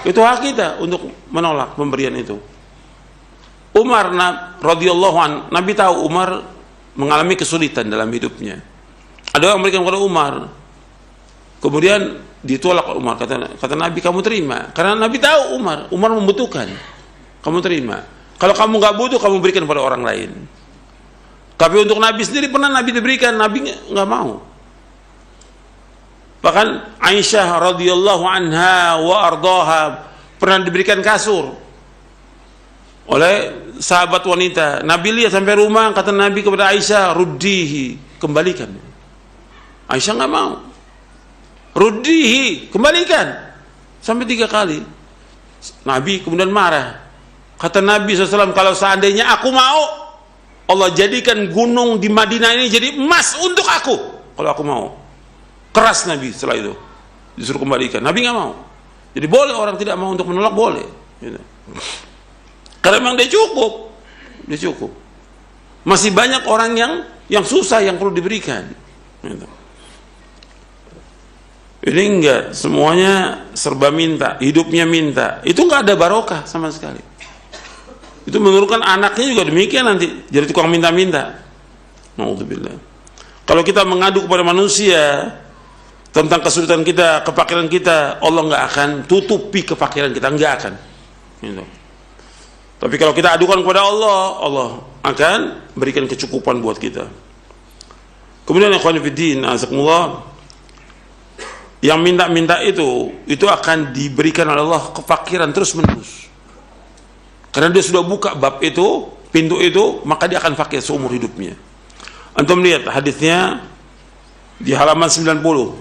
Itu hak kita untuk menolak pemberian itu. Umar radhiyallahu an, Nabi tahu Umar mengalami kesulitan dalam hidupnya. Ada orang memberikan kepada Umar, kemudian ditolak Umar. Kata Nabi, kamu terima, karena Nabi tahu Umar membutuhkan. Kamu terima. Kalau kamu nggak butuh, kamu berikan pada orang lain. Tapi untuk Nabi sendiri pernah Nabi diberikan, Nabi nggak mau. Bahkan Aisyah radhiyallahu anha wa ardaha pernah diberikan kasur oleh sahabat wanita. Nabi lihat sampai rumah, kata Nabi kepada Aisyah, ruddihi, kembalikan. Aisyah nggak mau. Ruddihi, kembalikan. Sampai 3 kali. Nabi kemudian marah. Kata Nabi SAW, kalau seandainya aku mau, Allah jadikan gunung di Madinah ini jadi emas untuk aku. Kalau aku mau. Keras Nabi setelah itu. Disuruh kembalikan. Nabi nggak mau. Jadi boleh orang tidak mau untuk menolak, boleh. Gitu. Karena memang dia cukup. Dia cukup. Masih banyak orang yang susah yang perlu diberikan. Gitu. Ini enggak, semuanya serba minta, hidupnya minta. Itu enggak ada barokah sama sekali. Itu menurunkan anaknya juga demikian nanti, jadi tukang minta-minta. Na'udzubillah. Kalau kita mengadu kepada manusia tentang kesulitan kita, kefakiran kita, Allah enggak akan tutupi kefakiran kita, enggak akan. Gitu. Tapi kalau kita adukan kepada Allah, Allah akan berikan kecukupan buat kita. Kemudian ikhwan fillah, azakumullah, yang minta-minta itu akan diberikan oleh Allah kefakiran terus menerus. Karena dia sudah buka bab itu, pintu itu, maka dia akan fakir seumur hidupnya. Antum lihat hadisnya di halaman 90.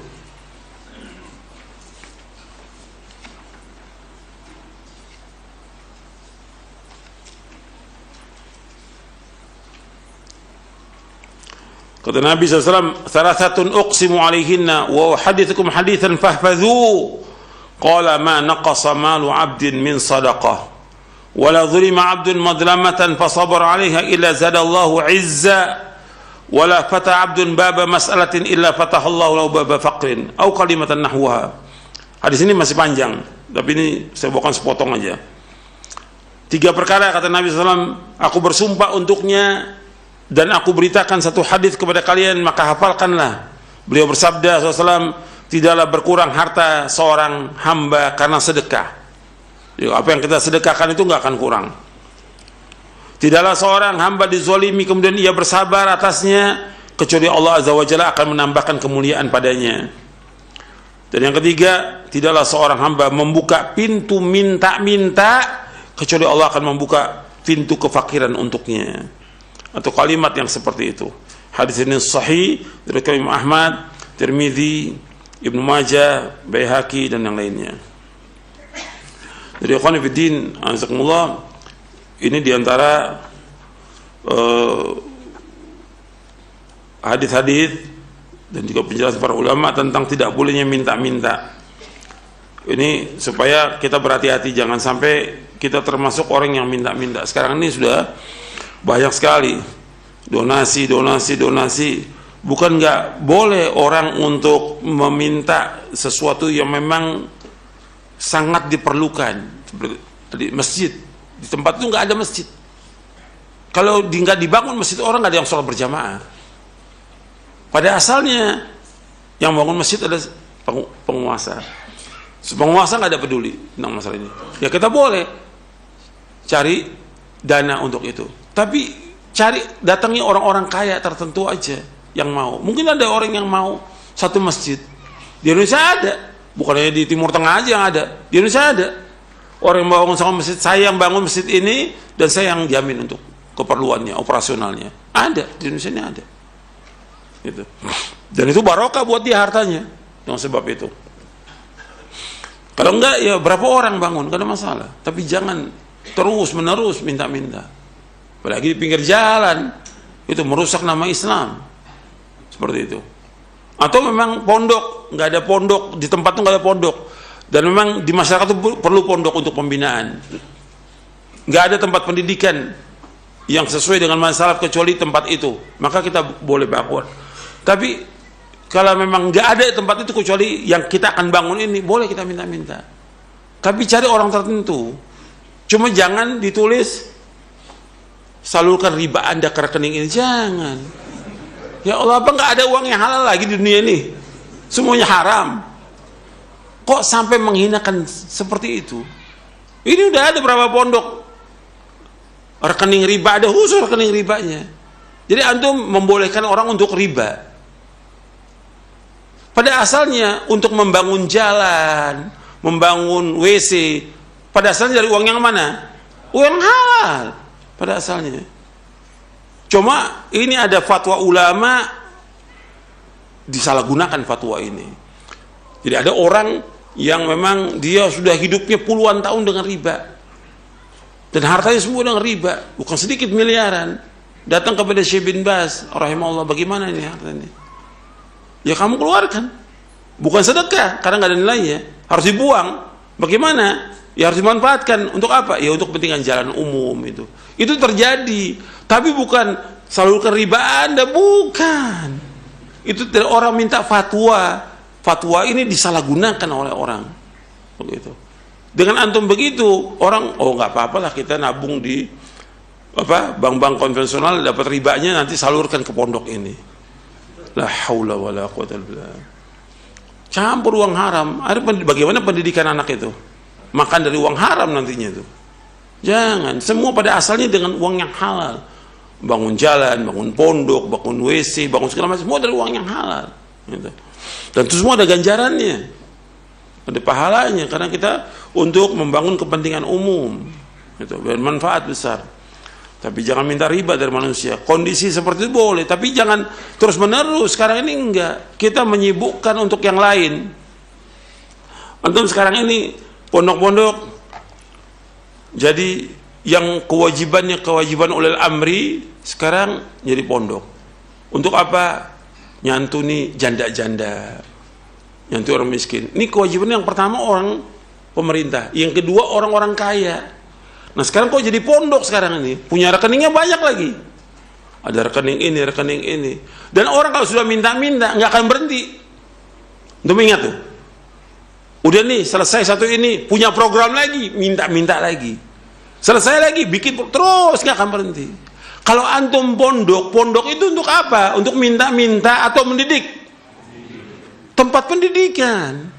Kata Nabi SAW, "Thalathatun uqsimu alaihinna wa hadithukum hadithan fahfadhu." Qala ma naqasa malu 'abdin min sadaqah wa la dhulima 'abdun madlamatan fa sabara 'alaiha illa zadallahu 'izza wa la fata 'abdun baba mas'alatin illa fatahallahu lahu baba faqrin aw kalimatan nahwaha. Hadis ini masih panjang, tapi ini saya bawakan sepotong aja. 3 perkara kata Nabi SAW, aku bersumpah untuknya dan aku beritakan satu hadis kepada kalian, maka hafalkanlah. Beliau bersabda SAW, tidaklah berkurang harta seorang hamba karena sedekah. Jadi, apa yang kita sedekahkan itu nggak akan kurang. Tidaklah seorang hamba dizolimi kemudian ia bersabar atasnya, kecuali Allah Azza wa Jalla akan menambahkan kemuliaan padanya. Dan yang ketiga, tidaklah seorang hamba membuka pintu minta-minta, kecuali Allah akan membuka pintu kefakiran untuknya. Atau kalimat yang seperti itu. Hadis ini sahih dari Imam Ahmad, Tirmidzi, Ibnu Majah, Baihaqi dan yang lainnya. Jadi ikhwan fillah, azakumullah, ini diantara hadis-hadis dan juga penjelasan para ulama tentang tidak bolehnya minta-minta. Ini supaya kita berhati-hati, jangan sampai kita termasuk orang yang minta-minta. Sekarang ini sudah banyak sekali donasi. Bukan nggak boleh orang untuk meminta sesuatu yang memang sangat diperlukan. Seperti tadi masjid, di tempat itu nggak ada masjid. Kalau nggak dibangun masjid, orang nggak ada yang sholat berjamaah. Pada asalnya yang bangun masjid adalah penguasa. Penguasa nggak ada peduli tentang masalah ini. Ya kita boleh cari dana untuk itu. Tapi datangnya orang-orang kaya tertentu aja yang mau. Mungkin ada orang yang mau satu masjid. Di Indonesia ada. Bukan hanya di Timur Tengah aja yang ada. Di Indonesia ada. Orang yang bangun sama masjid, saya yang bangun masjid ini dan saya yang jamin untuk keperluannya, operasionalnya. Ada, di Indonesia ini ada. Gitu. Dan itu barokah buat dia hartanya. Dengan sebab itu. Kalau enggak ya berapa orang bangun, gak ada masalah. Tapi jangan terus menerus minta-minta. Apalagi di pinggir jalan, itu merusak nama Islam. Seperti itu. Atau memang pondok, nggak ada pondok, di tempat itu nggak ada pondok. Dan memang di masyarakat itu perlu pondok untuk pembinaan. Nggak ada tempat pendidikan yang sesuai dengan masalah kecuali tempat itu. Maka kita boleh bangun. Tapi kalau memang nggak ada tempat itu kecuali yang kita akan bangun ini, boleh kita minta-minta. Tapi cari orang tertentu. Cuma jangan ditulis salurkan riba Anda ke rekening ini, jangan. Ya Allah, apa nggak ada uang yang halal lagi di dunia ini? Semuanya haram. Kok sampai menghinakan seperti itu? Ini udah ada berapa pondok rekening riba, ada khusus rekening ribanya. Jadi antum membolehkan orang untuk riba. Pada asalnya untuk membangun jalan, membangun WC, pada asalnya dari uang yang mana? Uang halal pada asalnya. Cuma ini ada fatwa ulama disalahgunakan fatwa ini. Jadi ada orang yang memang dia sudah hidupnya puluhan tahun dengan riba. Dan hartanya semua dengan riba, bukan sedikit miliaran. Datang kepada Syekh bin Baz rahimahullah, bagaimana ini hartanya? Ya kamu keluarkan. Bukan sedekah karena nggak ada nilainya, harus dibuang. Bagaimana? Ya harus dimanfaatkan. Untuk apa? Ya untuk kepentingan jalan umum itu. Itu terjadi. Tapi bukan salurkan riba Anda, bukan. Itu orang minta fatwa. Fatwa ini disalahgunakan oleh orang. Begitu. Dengan antum begitu, orang nggak apa-apa lah kita nabung di bank-bank konvensional, dapat ribanya nanti salurkan ke pondok ini. La haula wala quwwata illa billah. Campur uang haram. Bagaimana pendidikan anak itu? Makan dari uang haram nantinya itu. Jangan. Semua pada asalnya dengan uang yang halal. Bangun jalan, bangun pondok, bangun WC, bangun segala macam, semua dari uang yang halal. Gitu. Dan itu semua ada ganjarannya, ada pahalanya, karena kita untuk membangun kepentingan umum, gitu, bermanfaat besar. Tapi jangan minta riba dari manusia. Kondisi seperti itu boleh, tapi jangan terus menerus. Sekarang ini enggak. Kita menyibukkan untuk yang lain. Antum sekarang ini pondok-pondok, jadi yang kewajiban ulil amri sekarang jadi pondok. Untuk apa? Nyantuni janda-janda, nyantuni orang miskin. Ini kewajiban yang pertama orang pemerintah, yang kedua orang-orang kaya. Nah sekarang kok jadi pondok sekarang ini? Punya rekeningnya banyak lagi. Ada rekening ini, rekening ini. Dan orang kalau sudah minta-minta nggak akan berhenti. Untuk ingat tuh. Udah nih selesai satu ini, punya program lagi, minta-minta lagi. Selesai lagi, bikin terus, nggak akan berhenti. Kalau antum pondok itu untuk apa? Untuk minta-minta atau mendidik? Tempat pendidikan.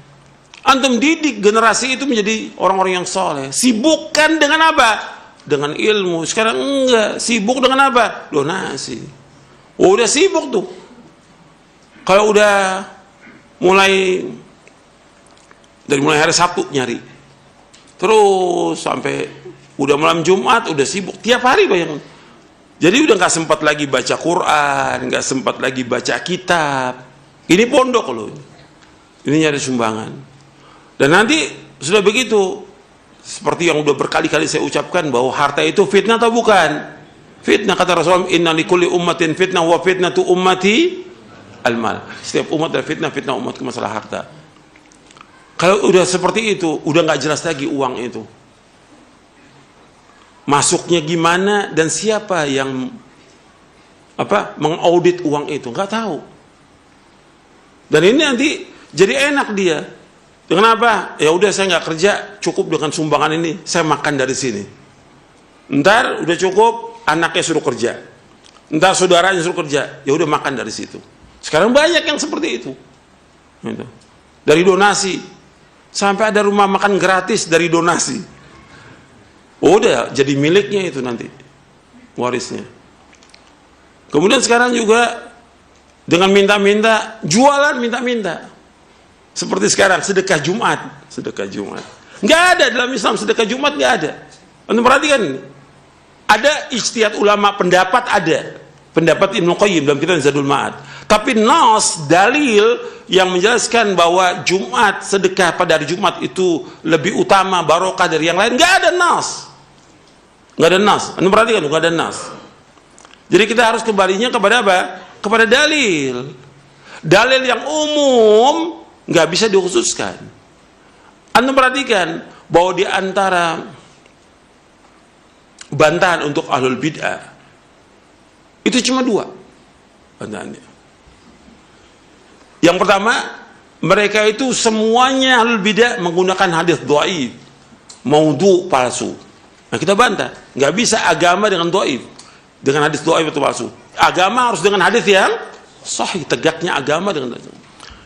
Antum didik generasi itu menjadi orang-orang yang soleh. Sibukkan dengan apa? Dengan ilmu. Sekarang enggak. Sibuk dengan apa? Donasi. Udah sibuk tuh. Kalau udah dari mulai hari Sabtu nyari. Terus sampai udah malam Jumat udah sibuk. Tiap hari bayangin. Jadi udah nggak sempat lagi baca Quran, nggak sempat lagi baca kitab. Ini pondok loh. Ini nyari sumbangan. Dan nanti sudah begitu, seperti yang udah berkali-kali saya ucapkan bahwa harta itu fitnah atau bukan? Fitnah, kata Rasulullah, inna likulli ummatin fitnah wa fitnatu ummati al-mal. Setiap umat ada fitnah, fitnah umatku masalah harta. Kalau udah seperti itu, udah nggak jelas lagi uang itu. Masuknya gimana dan siapa yang mengaudit uang itu, nggak tahu. Dan ini nanti jadi enak dia Dengan apa? Ya udah saya nggak kerja, cukup dengan sumbangan ini, saya makan dari sini. Ntar udah cukup, anaknya suruh kerja. Ntar saudaranya suruh kerja, ya udah makan dari situ. Sekarang banyak yang seperti itu. Gitu. Dari donasi, sampai ada rumah makan gratis dari donasi. Udah jadi miliknya itu nanti, warisnya. Kemudian sekarang juga dengan minta-minta, jualan minta-minta. Seperti sekarang sedekah Jumat, sedekah Jumat. Nggak ada dalam Islam sedekah Jumat, nggak ada. Anda perhatikan ini. Ada ijtihad ulama, pendapat ada. Pendapat Ibnu Qayyim dalam kitab Zadul Ma'ad. Tapi nas, dalil yang menjelaskan bahwa Jumat, sedekah pada hari Jumat itu lebih utama, barokah dari yang lain, nggak ada nas. Nggak ada nas. Anda perhatikan, nggak ada nas. Jadi kita harus kembalinya kepada apa? Kepada dalil. Dalil yang umum nggak bisa dikhususkan. Anda perhatikan bahwa di antara bantahan untuk ahlul bid'ah itu cuma dua bantahannya. Yang pertama, mereka itu semuanya ahlul bid'ah menggunakan hadis dhaif, maudhu, palsu. Nah kita bantah, nggak bisa agama dengan dhaif, dengan hadis dhaif atau palsu. Agama harus dengan hadis yang sahih, tegaknya agama dengan hadis.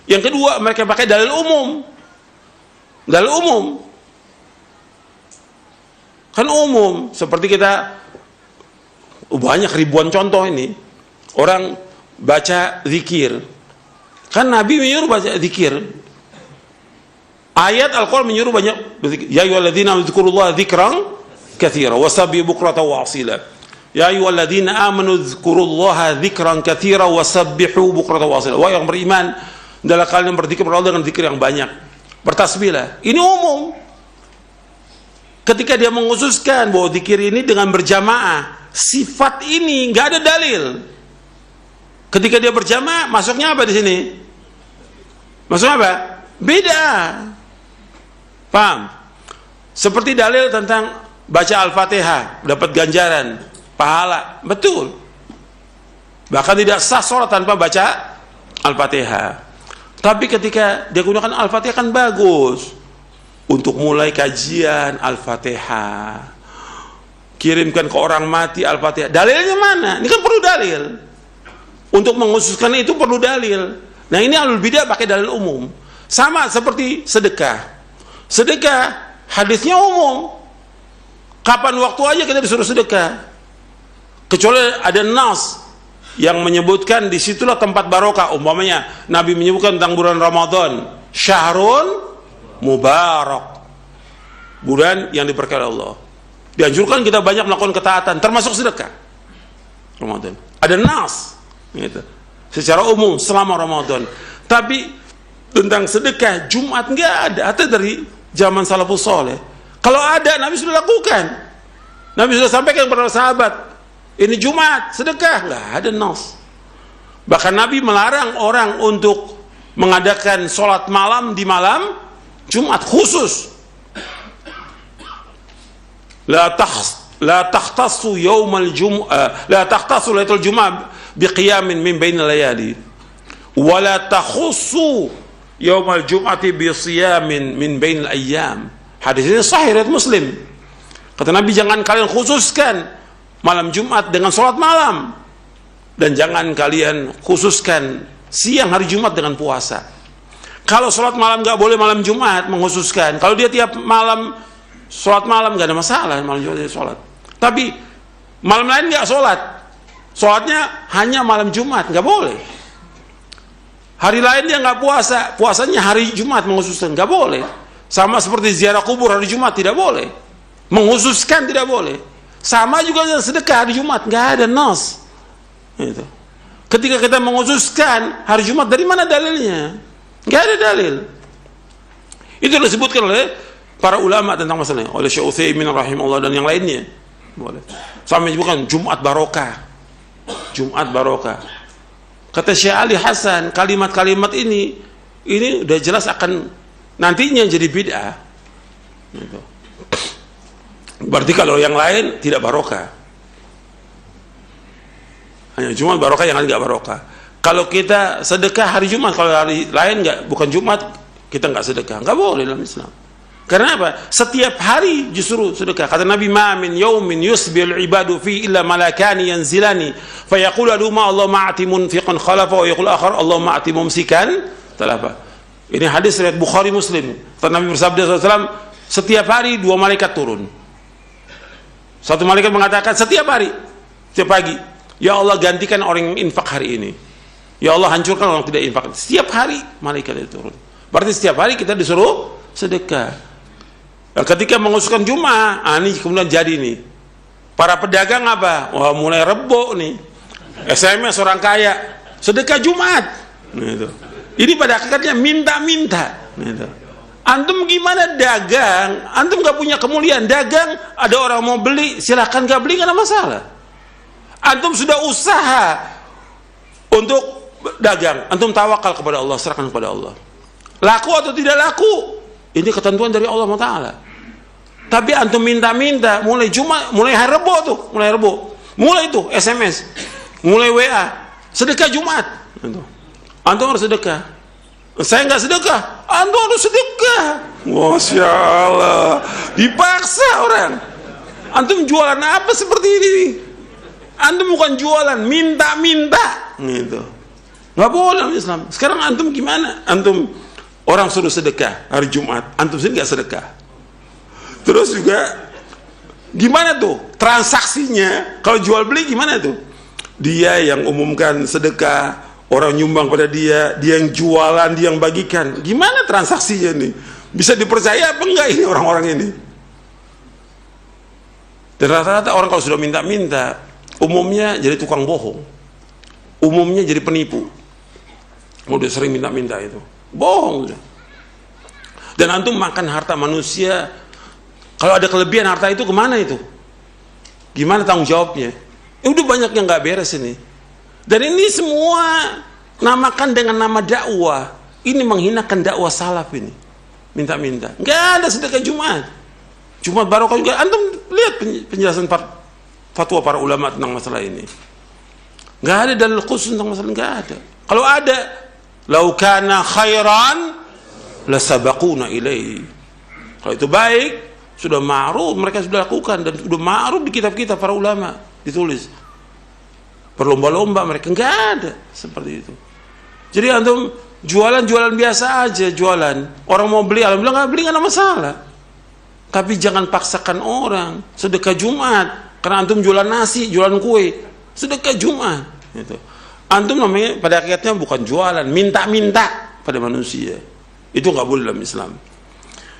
Yang kedua, mereka pakai dalil umum. Dalil umum. Kan umum, seperti kita banyak ribuan contoh ini. Orang baca zikir. Kan Nabi menyuruh baca zikir. Ayat Al-Qur'an menyuruh banyak berzikir. Ya ayyuhalladzina dzkurullaha dzikran katsira wasabbihu bukratan wa asila. Ya ayyuhalladzina amanu dzkurullaha dzikran katsira wasabbihu bukratan wa asila. Wahai yang beriman, adalah kalian berzikir kepada Allah dengan zikir yang banyak. Bertasbihlah. Ini umum. Ketika dia mengkhususkan bahwa zikir ini dengan berjamaah, sifat ini nggak ada dalil. Ketika dia berjamaah, masuknya apa di sini? Masuknya apa? Beda. Paham? Seperti dalil tentang baca Al-Fatihah, dapat ganjaran, pahala. Betul. Bahkan tidak sah sholat tanpa baca Al-Fatihah. Tapi ketika dia gunakan Al-Fatihah kan bagus. Untuk mulai kajian Al-Fatihah, kirimkan ke orang mati Al-Fatihah. Dalilnya mana? Ini kan perlu dalil. Untuk mengkhususkan itu perlu dalil. Nah ini ahlul bidah pakai dalil umum. Sama seperti sedekah. Sedekah hadisnya umum. Kapan waktu aja kita disuruh sedekah. Kecuali ada nas yang menyebutkan disitulah tempat barokah. Umpamanya Nabi menyebutkan tentang bulan Ramadan, syahrun mubarak, bulan yang diberkahi Allah. Dianjurkan kita banyak melakukan ketaatan, termasuk sedekah Ramadan. Ada nas gitu, secara umum selama Ramadan. Tapi tentang sedekah Jumat nggak ada. Atau dari zaman salafus soleh. Kalau ada, Nabi sudah lakukan. Nabi sudah sampaikan kepada sahabat, ini Jumat sedekah. Nggak ada nas. Bahkan Nabi melarang orang untuk mengadakan sholat malam di malam Jumat khusus. La takhtassu yaumal jum'ah, la takhtassu lailatul jum'ah biqiyamin min bainal layali. Wa la takhussu yaumal jum'ati bi siyamin min bainal ayyam. Hadis ini sahih riwayat Muslim. Kata Nabi, jangan kalian khususkan malam Jumat dengan salat malam, dan jangan kalian khususkan siang hari Jumat dengan puasa. Kalau sholat malam nggak boleh malam Jumat mengkhususkan. Kalau dia tiap malam sholat malam nggak ada masalah, malam Jumat dia sholat. Tapi malam lain nggak sholat, sholatnya hanya malam Jumat, nggak boleh. Hari lain dia nggak puasa, puasanya hari Jumat mengkhususkan, nggak boleh. Sama seperti ziarah kubur hari Jumat tidak boleh, mengkhususkan tidak boleh. Sama juga dengan sedekah hari Jumat, nggak ada nas. Gitu. Ketika kita mengkhususkan hari Jumat, dari mana dalilnya? Nggak ada dalil. Itu disebutkan oleh para ulama tentang masalah ini, oleh Syekh Utsaimin rahimahullah dan yang lainnya. Boleh. Sampai menyebutkan Jumat barokah. Jumat barokah. Kata Syekh Ali Hasan, kalimat-kalimat ini udah jelas akan nantinya jadi bid'ah. Gitu. Berarti kalau yang lain tidak barokah. Hanya Jumat barokah, yang lain nggak barokah. Kalau kita sedekah hari Jumat, kalau hari lain nggak, bukan Jumat, kita nggak sedekah. Nggak boleh dalam Islam. Karena apa? Setiap hari justru sedekah. Kata Nabi, ma min yaumin yusbil ibadu fi illa malakani yanzilani fayaqulu aduma Allah ma'ati munfiqan khalafa wa yaqul akhar Allah ma'ati mumsikan talafa. Ini hadis riwayat Bukhari Muslim. Kata Nabi bersabda SAW, setiap hari 2 malaikat turun. Satu malaikat mengatakan setiap hari, setiap pagi, ya Allah gantikan orang yang infak hari ini. Ya Allah hancurkan orang tidak infak. Setiap hari malaikat itu turun. Berarti setiap hari kita disuruh sedekah. Nah, ketika mengusulkan Jumat, ini kemudian jadi nih. Para pedagang apa? Wah, mulai rebo nih. SMS orang kaya, sedekah Jumat. Gitu. Ini pada hakikatnya minta-minta. Gitu. Antum gimana dagang? Antum gak punya kemuliaan dagang. Ada orang mau beli, silahkan gak beli, gak ada masalah. Antum sudah usaha untuk dagang, antum tawakal kepada Allah, serahkan kepada Allah. Laku atau tidak laku, ini ketentuan dari Allah Ta'ala. Tapi antum minta-minta, mulai Jumat, mulai hari Rebo tuh, mulai tuh SMS, mulai WA, sedekah Jumat. Antum harus sedekah. Saya nggak sedekah, antum harus sedekah. Masya Allah, dipaksa orang. Antum jualan apa seperti ini? Antum bukan jualan, minta-minta, gitu. Nggak boleh dalam Islam. Sekarang antum gimana? Antum orang suruh sedekah hari Jumat, antum sendiri nggak sedekah. Terus juga gimana tuh transaksinya? Kalau jual beli gimana tuh? Dia yang umumkan sedekah, orang nyumbang pada dia yang jualan, dia yang bagikan. Gimana transaksinya nih? Bisa dipercaya apa enggak ini orang-orang ini? Dan rata-rata orang kalau sudah minta-minta, umumnya jadi tukang bohong, umumnya jadi penipu. Udah sering minta-minta itu, bohong udah. Dan antum makan harta manusia, kalau ada kelebihan harta itu kemana itu? Gimana tanggung jawabnya? Udah banyak yang nggak beres ini. Dan ini semua namakan dengan nama dakwah. Ini menghinakan dakwah salaf ini. Minta-minta. Nggak ada sedekah Jumat. Jumat barokah juga. Antum lihat penjelasan fatwa para ulama tentang masalah ini. Nggak ada dalil khusus tentang masalah, nggak ada. Kalau ada, lau kana khairan lasabaquna ilaihi. Kalau itu baik, sudah ma'ruf, mereka sudah lakukan, dan sudah ma'ruf di kitab-kitab para ulama ditulis. Berlomba-lomba mereka, nggak ada seperti itu. Jadi antum jualan biasa aja, jualan. Orang mau beli, alhamdulillah, nggak beli, nggak ada masalah. Tapi jangan paksakan orang sedekah Jumat, karena antum jualan nasi, jualan kue, sedekah Jumat. Gitu. Antum namanya pada hakikatnya bukan jualan, minta-minta pada manusia. Itu nggak boleh dalam Islam.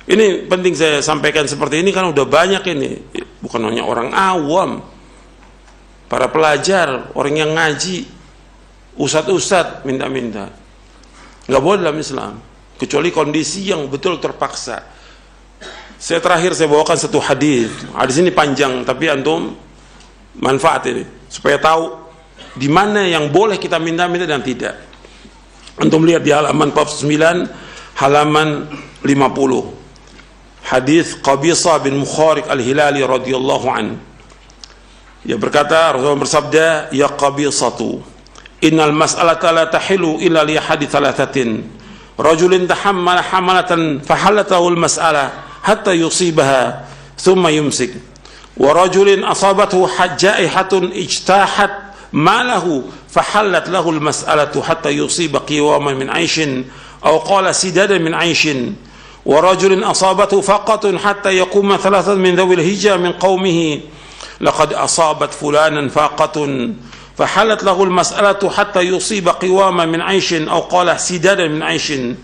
Ini penting saya sampaikan seperti ini karena udah banyak ini, bukan hanya orang awam, para pelajar, orang yang ngaji, ustadz minta-minta. Nggak boleh dalam Islam, kecuali kondisi yang betul terpaksa. Saya bawakan satu hadis. Hadis ini panjang, tapi antum manfaat ini supaya tahu di mana yang boleh kita minta-minta dan tidak. Antum lihat di halaman 49, halaman 50. Hadis Qabisah bin Mukharik al-Hilali radhiyallahu an. Dia berkata, Rasulullah bersabda, ya Qabisatu, innal mas'alata la tahilu illa li ahadi thalathatin. Rajulin tahammala hamalatan fahallatahu al-mas'alah hatta yusibaha thumma yumsik. Wa rajulin asabathu hajjaihatun ijtahat malahu fahallat lahu al-mas'alatu hatta yusiba qiwaman min 'aishin aw qala sidadan min 'aishin. ورجل أصابته فقة حتى يقوم ثلاثة من ذوي الهجة من قومه لقد أصابت فلانا فاقة فحلت له المسألة حتى يصيب قواما من عيش أو قال سدادا من عيش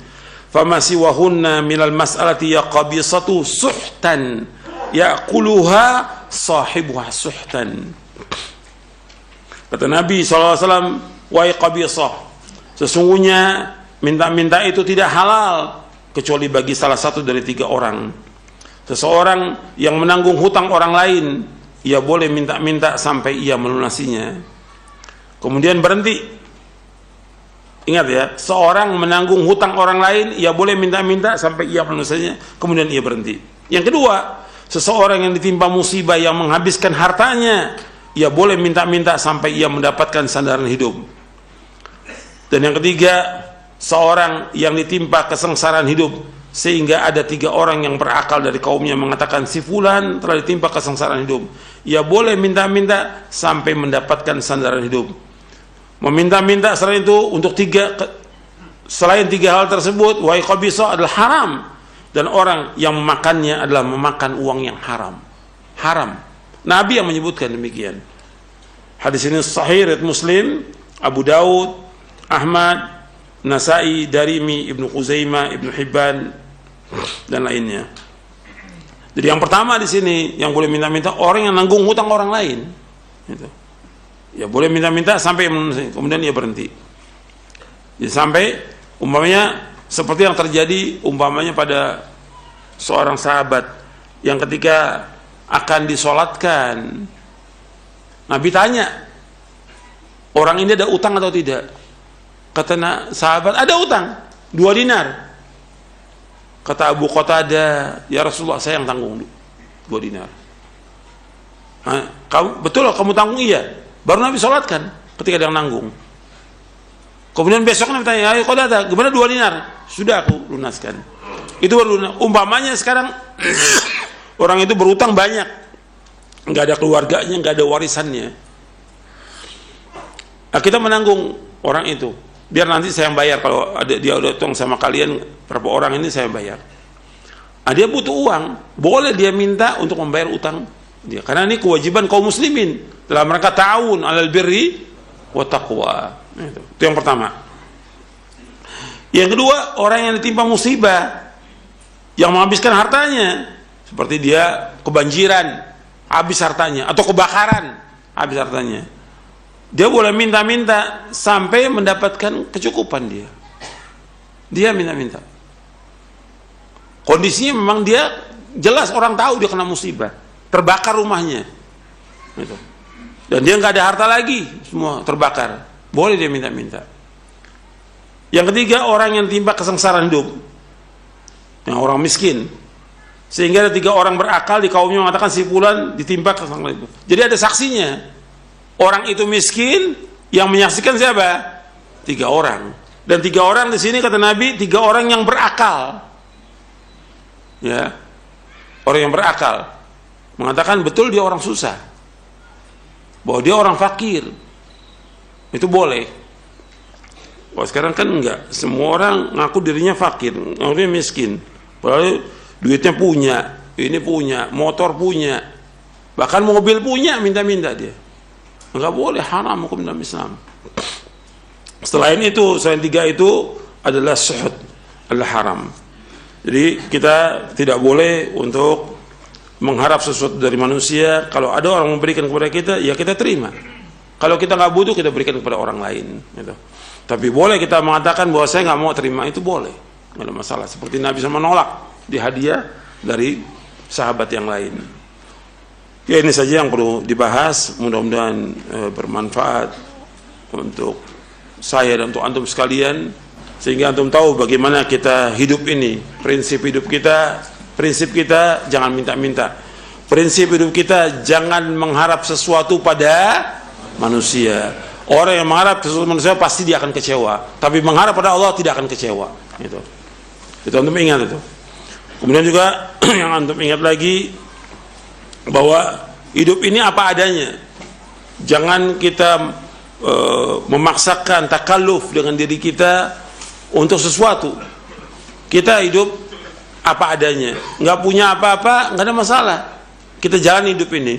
فما سواهن من المسألة يا قبيصة سحتا يأكلها صاحبها سحتا. Kata Nabi SAW, wahai Qabisah, sesungguhnya minta-minta itu tidak halal kecuali bagi salah satu dari 3 orang. Seseorang yang menanggung hutang orang lain, ia boleh minta-minta sampai ia melunasinya, kemudian berhenti. Ingat ya, seorang menanggung hutang orang lain, ia boleh minta-minta sampai ia melunasinya, kemudian ia berhenti. Yang kedua, seseorang yang ditimpa musibah yang menghabiskan hartanya, ia boleh minta-minta sampai ia mendapatkan sandaran hidup. Dan yang ketiga, seorang yang ditimpa kesengsaraan hidup sehingga ada 3 orang yang berakal dari kaumnya mengatakan si fulan telah ditimpa kesengsaraan hidup, ia boleh minta-minta sampai mendapatkan sandaran hidup. Meminta-minta selain itu untuk selain 3 hal tersebut, wa qabisa adalah haram, dan orang yang memakannya adalah memakan uang yang haram. Haram. Nabi yang menyebutkan demikian. Hadis ini sahih riwayat Muslim, Abu Daud, Ahmad, Nasai, Darimi, Ibnu Khuzaimah, Ibnu Hibban dan lainnya. Jadi yang pertama di sini yang boleh minta-minta orang yang nanggung hutang orang lain. Gitu. Ya boleh minta-minta sampai kemudian dia berhenti. Jadi sampai umpamanya seperti yang terjadi umpamanya pada seorang sahabat yang ketika akan disolatkan, Nabi tanya, orang ini ada utang atau tidak? Kata sahabat, ada utang 2 dinar. Kata Abu Qatadah, ya Rasulullah, saya yang tanggung 2 dinar. Betul kamu tanggung? Iya. Baru Nabi sholatkan ketika dia nanggung. Kemudian besok Nabi tanya, ayo Qatadah, gimana 2 dinar? Sudah aku lunaskan. Itu baru lunas. Umpamanya sekarang orang itu berutang banyak, nggak ada keluarganya, nggak ada warisannya. Nah, kita menanggung orang itu. Biar nanti saya yang bayar, kalau ada dia udah utang sama kalian berapa orang ini saya bayar. Dia butuh uang, boleh dia minta untuk membayar utang dia, karena ini kewajiban kaum muslimin dalam rangka ta'awun 'alal birri wa taqwa. Itu yang pertama. Yang kedua, orang yang ditimpa musibah yang menghabiskan hartanya, seperti dia kebanjiran habis hartanya atau kebakaran habis hartanya. Dia boleh minta-minta sampai mendapatkan kecukupan dia. Dia minta-minta. Kondisinya memang dia jelas orang tahu dia kena musibah, terbakar rumahnya. Gitu. Dan dia nggak ada harta lagi, semua terbakar. Boleh dia minta-minta. Yang ketiga, orang yang timpa kesengsaraan hidup, yang orang miskin. Sehingga ada 3 orang berakal di kaumnya mengatakan si fulan ditimpa kesengsaraan hidup. Jadi ada saksinya. Orang itu miskin, yang menyaksikan siapa? 3 orang. Dan 3 orang di sini kata Nabi, 3 orang yang berakal. Ya, orang yang berakal mengatakan betul dia orang susah, bahwa dia orang fakir, itu boleh. Kalau sekarang kan enggak, semua orang ngaku dirinya fakir, ngaku dirinya miskin, padahal duitnya punya, ini punya, motor punya, bahkan mobil punya, minta-minta dia. Enggak boleh, haram hukum dalam Islam. Selain itu, selain 3 itu adalah suhud, adalah haram. Jadi kita tidak boleh untuk mengharap sesuatu dari manusia. Kalau ada orang memberikan kepada kita, ya kita terima. Kalau kita nggak butuh, kita berikan kepada orang lain. Gitu. Tapi boleh kita mengatakan bahwa saya nggak mau terima, itu boleh, nggak ada masalah. Seperti Nabi SAW menolak di hadiah dari sahabat yang lain. Ya, ini saja yang perlu dibahas. Mudah-mudahan bermanfaat untuk saya dan untuk antum sekalian, sehingga antum tahu bagaimana kita hidup ini. Prinsip hidup kita, prinsip kita jangan minta-minta. Prinsip hidup kita jangan mengharap sesuatu pada manusia. Orang yang mengharap sesuatu manusia pasti dia akan kecewa. Tapi mengharap pada Allah tidak akan kecewa. Itu antum ingat itu. Kemudian juga yang antum ingat lagi, bahwa hidup ini apa adanya. Jangan kita memaksakan takalluf dengan diri kita untuk sesuatu. Kita hidup apa adanya, nggak punya apa-apa, nggak ada masalah. Kita jalan hidup ini.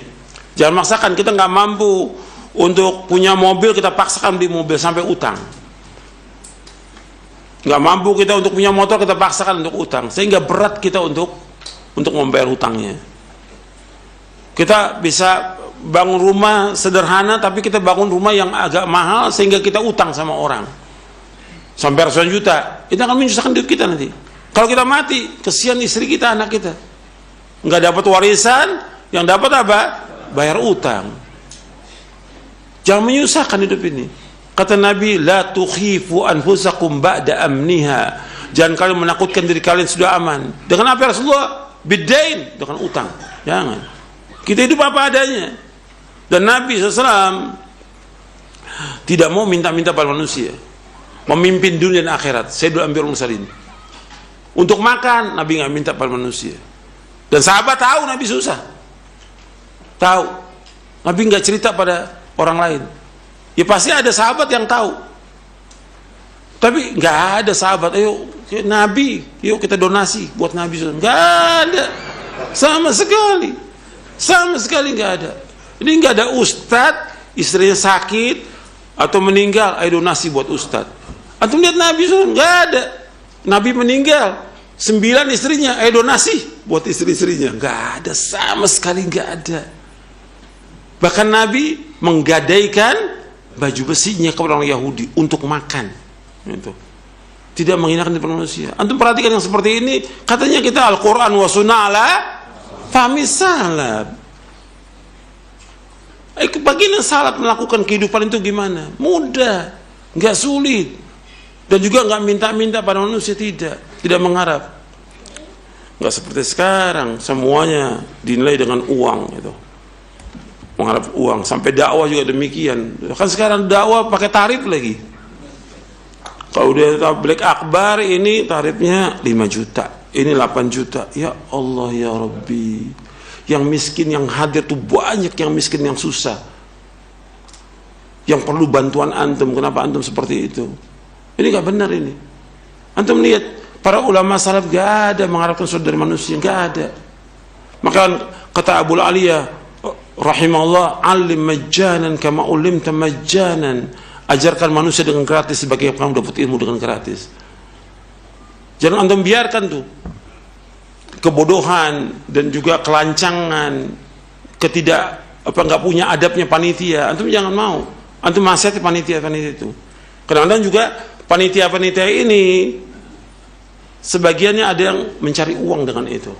Jangan maksakan. Kita nggak mampu untuk punya mobil, kita paksakan beli mobil sampai utang. Nggak mampu kita untuk punya motor, kita paksakan untuk utang, sehingga berat kita untuk membayar hutangnya. Kita bisa bangun rumah sederhana, tapi kita bangun rumah yang agak mahal sehingga kita utang sama orang sampai ratusan juta. Itu akan menyusahkan hidup kita nanti. Kalau kita mati, kesian istri kita, anak kita, nggak dapat warisan, yang dapat apa? Bayar utang. Jangan menyusahkan hidup ini. Kata Nabi, la tukhifu anfusakum ba'da amniha. Jangan kalian menakutkan diri kalian sudah aman. Dengan apa ya Rasulullah? Bidain, dengan utang. Jangan. Kita hidup apa adanya. Dan Nabi SAW tidak mau minta-minta pada manusia. memimpin dunia dan akhirat, Sayyidul Anbiyaul Mursalin. Untuk makan, Nabi nggak minta pada manusia. Dan sahabat tahu Nabi susah, tahu. Nabi nggak cerita pada orang lain. Ya pasti ada sahabat yang tahu, tapi nggak ada sahabat, ayo Nabi, yuk kita donasi buat Nabi. Nggak ada, sama sekali nggak ada. Ini nggak ada ustadz, istrinya sakit atau meninggal, ayo donasi buat ustadz. Antum lihat Nabi SAW, nggak ada. Nabi meninggal, 9 istrinya, ayo donasi buat istri-istrinya. Nggak ada, sama sekali nggak ada. Bahkan Nabi menggadaikan baju besinya kepada orang Yahudi untuk makan. Itu tidak menghinakan manusia. Antum perhatikan yang seperti ini, katanya kita Al-Quran wa sunnah ala fahmi salaf. Bagian salaf melakukan kehidupan itu gimana? Mudah, nggak sulit. Dan juga nggak minta-minta pada manusia, tidak mengharap. Nggak seperti sekarang, semuanya dinilai dengan uang, gitu. Mengharap uang. Sampai dakwah juga demikian. Kan sekarang dakwah pakai tarif lagi. Kalau udah tabligh akbar ini tarifnya 5 juta, ini 8 juta. Ya Allah ya Rabbi, yang miskin yang hadir tuh banyak, yang miskin yang susah, yang perlu bantuan antum. Kenapa antum seperti itu? Ini gak benar ini. Antum lihat para ulama salaf gak ada mengharapkan sesuatu dari manusia, gak ada. Maka kata Abu Aliyah rahimahullah, alim majjanan kama ulimta majjanan. Ajarkan manusia dengan gratis sebagai kamu dapat ilmu dengan gratis. Jangan antum biarkan tuh kebodohan dan juga kelancangan, nggak punya adabnya panitia. Antum jangan mau. Antum nasihati panitia itu. Kadang-kadang juga panitia ini sebagiannya ada yang mencari uang dengan itu.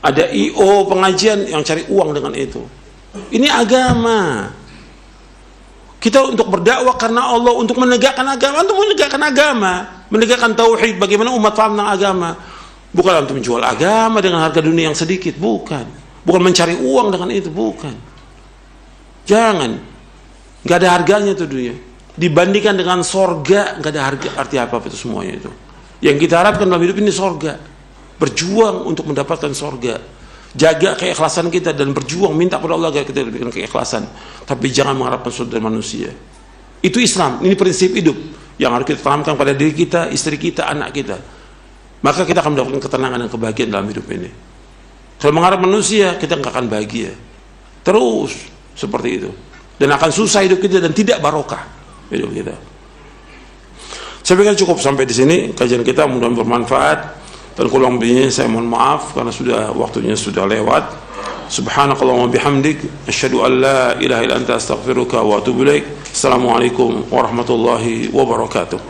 Ada IO pengajian yang cari uang dengan itu. Ini agama. Kita untuk berdakwah karena Allah, untuk menegakkan agama. Untuk menegakkan agama, menegakkan tauhid, bagaimana umat paham tentang agama. Bukan untuk menjual agama dengan harga dunia yang sedikit, bukan mencari uang dengan itu, bukan. Jangan, nggak ada harganya itu dunia. Dibandingkan dengan sorga, nggak ada harga arti apa itu semuanya itu. Yang kita harapkan dalam hidup ini sorga. Berjuang untuk mendapatkan sorga. Jaga keikhlasan kita dan berjuang minta pada Allah agar kita diberikan keikhlasan. Tapi jangan mengharapkan sesuatu dari manusia. Itu Islam, ini prinsip hidup yang harus kita tanamkan pada diri kita, istri kita, anak kita. Maka kita akan mendapatkan ketenangan dan kebahagiaan dalam hidup ini. Kalau mengharap manusia, kita nggak akan bahagia. Terus seperti itu. Dan akan susah hidup kita dan tidak barokah hidup kita. Saya pikir cukup sampai di sini kajian kita, mudah-mudahan bermanfaat. Dan kurang lebihnya saya mohon maaf karena waktunya sudah lewat. Subhanakallahumma bihamdik, asyhadu an la ilaha illa anta astaghfiruka wa atubu ilaik. Assalamualaikum warahmatullahi wabarakatuh.